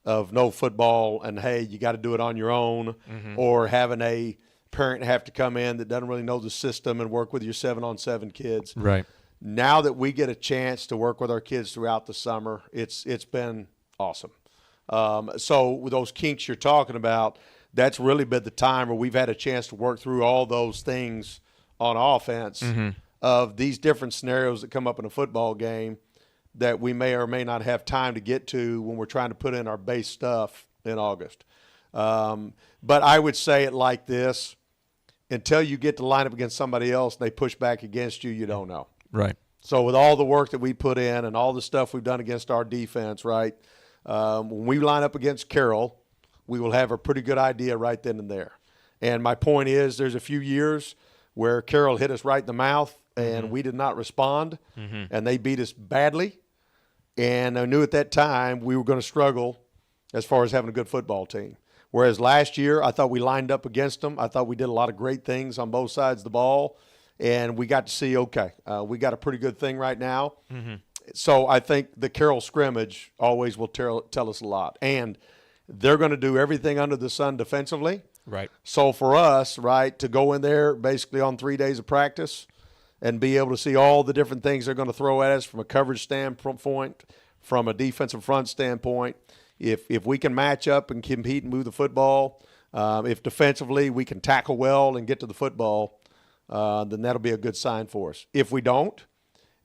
of no football and, hey, you got to do it on your own, or having a parent have to come in that doesn't really know the system and work with your 7-on-7 kids. Right. Now that we get a chance to work with our kids throughout the summer, it's been awesome. So with those kinks you're talking about, that's really been the time where we've had a chance to work through all those things on offense of these different scenarios that come up in a football game that we may or may not have time to get to when we're trying to put in our base stuff in August. But I would say it like this: until you get to line up against somebody else and they push back against you, you don't know. Right. So with all the work that we put in and all the stuff we've done against our defense, right, when we line up against Carroll, we will have a pretty good idea right then and there. And my point is there's a few years where Carroll hit us right in the mouth and we did not respond, and they beat us badly. And I knew at that time we were going to struggle as far as having a good football team. Whereas last year I thought we lined up against them. I thought we did a lot of great things on both sides of the ball, and we got to see, okay, we got a pretty good thing right now. So I think the Carroll scrimmage always will tell us a lot. And they're going to do everything under the sun defensively. Right. So for us, right, to go in there basically on 3 days of practice and be able to see all the different things they're going to throw at us from a coverage standpoint, from a defensive front standpoint, if we can match up and compete and move the football, if defensively we can tackle well and get to the football, then that'll be a good sign for us. If we don't,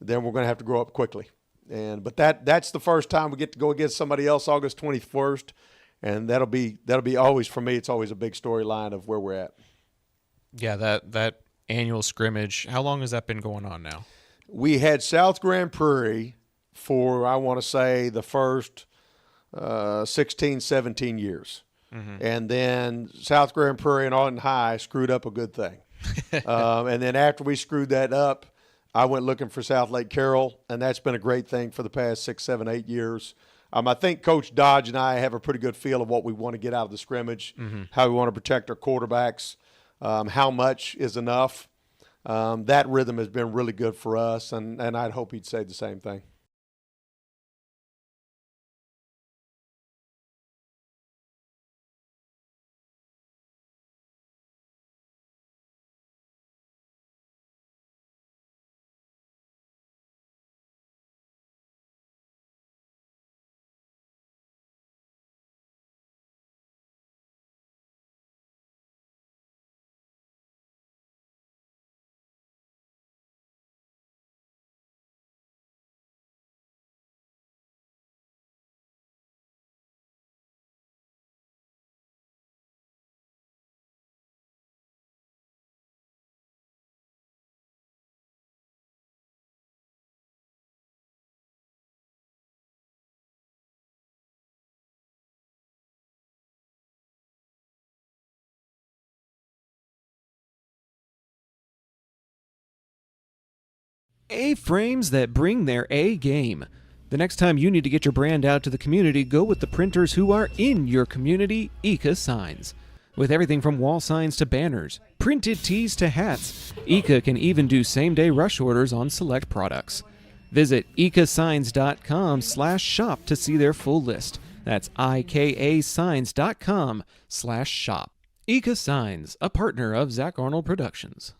then we're going to have to grow up quickly. But that's the first time we get to go against somebody else August 21st, and that'll be always, for me, it's always a big storyline of where we're at. Yeah, that annual scrimmage, how long has that been going on now? We had South Grand Prairie for, I want to say, the first 16, 17 years. And then South Grand Prairie and Arlington High screwed up a good thing. And then after we screwed that up, I went looking for South Lake Carroll, and that's been a great thing for the past 6, 7, 8 years. I think Coach Dodge and I have a pretty good feel of what we want to get out of the scrimmage, how we want to protect our quarterbacks, how much is enough. That rhythm has been really good for us, and I'd hope he'd say the same thing. A-frames that bring their A game. The next time you need to get your brand out to the community, go with the printers who are in your community, Ika Signs. With everything from wall signs to banners, printed tees to hats, Ika can even do same-day rush orders on select products. Visit ikasigns.com/shop to see their full list. That's ikasigns.com/shop. Ika Signs, a partner of Zach Arnold Productions.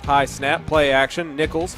High snap, play action, Nichols.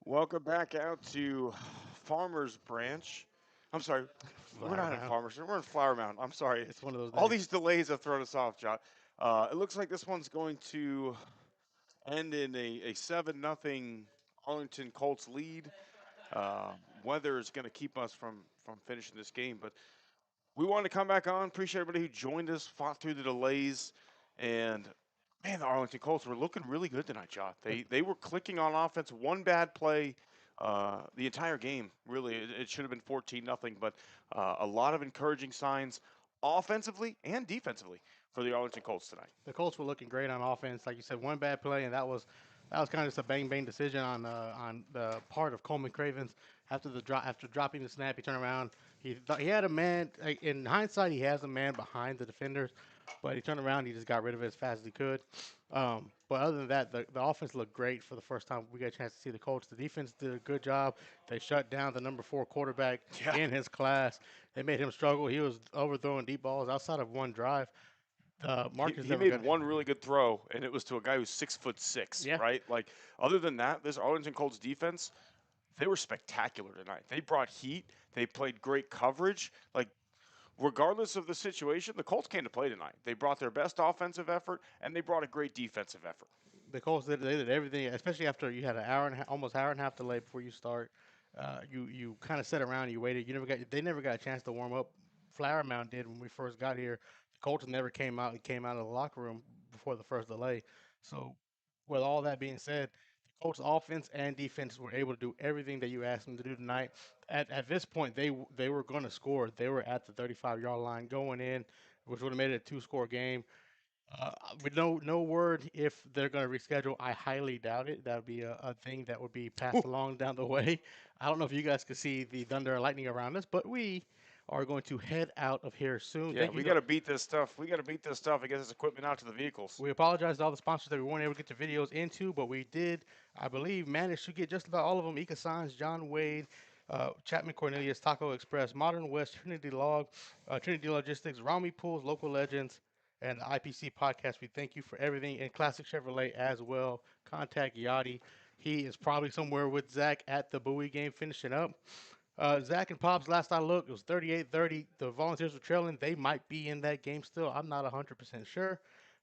Welcome back out to Farmers Branch. I'm sorry, we're not in Farmers. We're in Flower Mound. I'm sorry. It's one of those All days. these delays have thrown us off, John. It looks like this one's going to end in a 7-0 Arlington Colts lead. Weather is going to keep us from finishing this game, but we wanted to come back on. Appreciate everybody who joined us, fought through the delays, and man, the Arlington Colts were looking really good tonight, John. They were clicking on offense. One bad play the entire game. Really, it should have been 14-0, but a lot of encouraging signs offensively and defensively for the Arlington Colts tonight. The Colts were looking great on offense. Like you said, one bad play, and that was kind of just a bang decision on the part of Coleman Cravens. After dropping the snap, he turned around. He thought he had a man. In hindsight, he has a man behind the defenders, but he turned around. He just got rid of it as fast as he could. But other than that, the offense looked great for the first time we got a chance to see the Colts. The defense did a good job. They shut down the number 4 quarterback in his class. They made him struggle. He was overthrowing deep balls outside of one drive. Marcus he made one really good throw, and it was to a guy who's 6'6", right? Like, other than that, this Arlington Colts defense, they were spectacular tonight. They brought heat. They played great coverage. Like, regardless of the situation, the Colts came to play tonight. They brought their best offensive effort, and they brought a great defensive effort. The Colts they did everything, especially after you had almost hour and a half delay before you start. You kind of sat around, you waited. They never got a chance to warm up. Flower Mound did when we first got here. The Colts never came out. He came out of the locker room before the first delay. So, with all that being said, the Colts offense and defense were able to do everything that you asked them to do tonight. At this point, they were going to score. They were at the 35-yard line going in, which would have made it a 2-score game. With no word if they're going to reschedule. I highly doubt it. That would be a thing that would be passed along down the way. I don't know if you guys could see the thunder and lightning around us, but we are going to head out of here soon. Yeah, we got to beat this stuff. We got to beat this stuff and get this equipment out to the vehicles. We apologize to all the sponsors that we weren't able to get the videos into, but we did, I believe, manage to get just about all of them. Ika Signs, John Wade, Chapman Cornelius, Taco Express, Modern West, Trinity Logistics, Rami Pools, Local Legends, and the IPC podcast. We thank you for everything. And Classic Chevrolet as well. Contact Yachty. He is probably somewhere with Zach at the Bowie game finishing up. Zach and Pops, last I looked, it was 38-30. The Volunteers were trailing. They might be in that game still. I'm not 100% sure.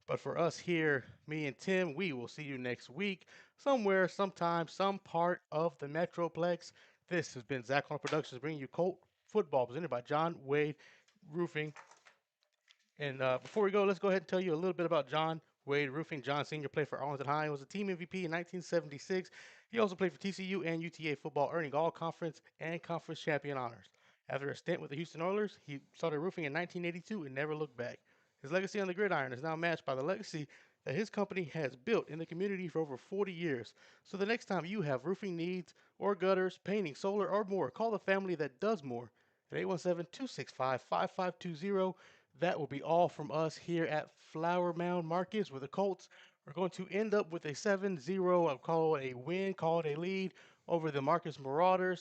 But for us here, me and Tim, we will see you next week. Somewhere, sometime, some part of the Metroplex. This has been Zach on Productions bringing you Colt football presented by John Wade Roofing. And before we go, let's go ahead and tell you a little bit about John Wade Roofing. John Sr. played for Arlington High. He was a team MVP in 1976. He also played for TCU and UTA football, earning all conference and conference champion honors. After a stint with the Houston Oilers, he started roofing in 1982 and never looked back. His legacy on the gridiron is now matched by the legacy that his company has built in the community for over 40 years. So the next time you have roofing needs or gutters, painting, solar, or more, call the family that does more at 817-265-5520. That will be all from us here at Flower Mound Markets, where the Colts are going to end up with a 7-0, I'll call it a win, call it a lead over the Marcus Marauders.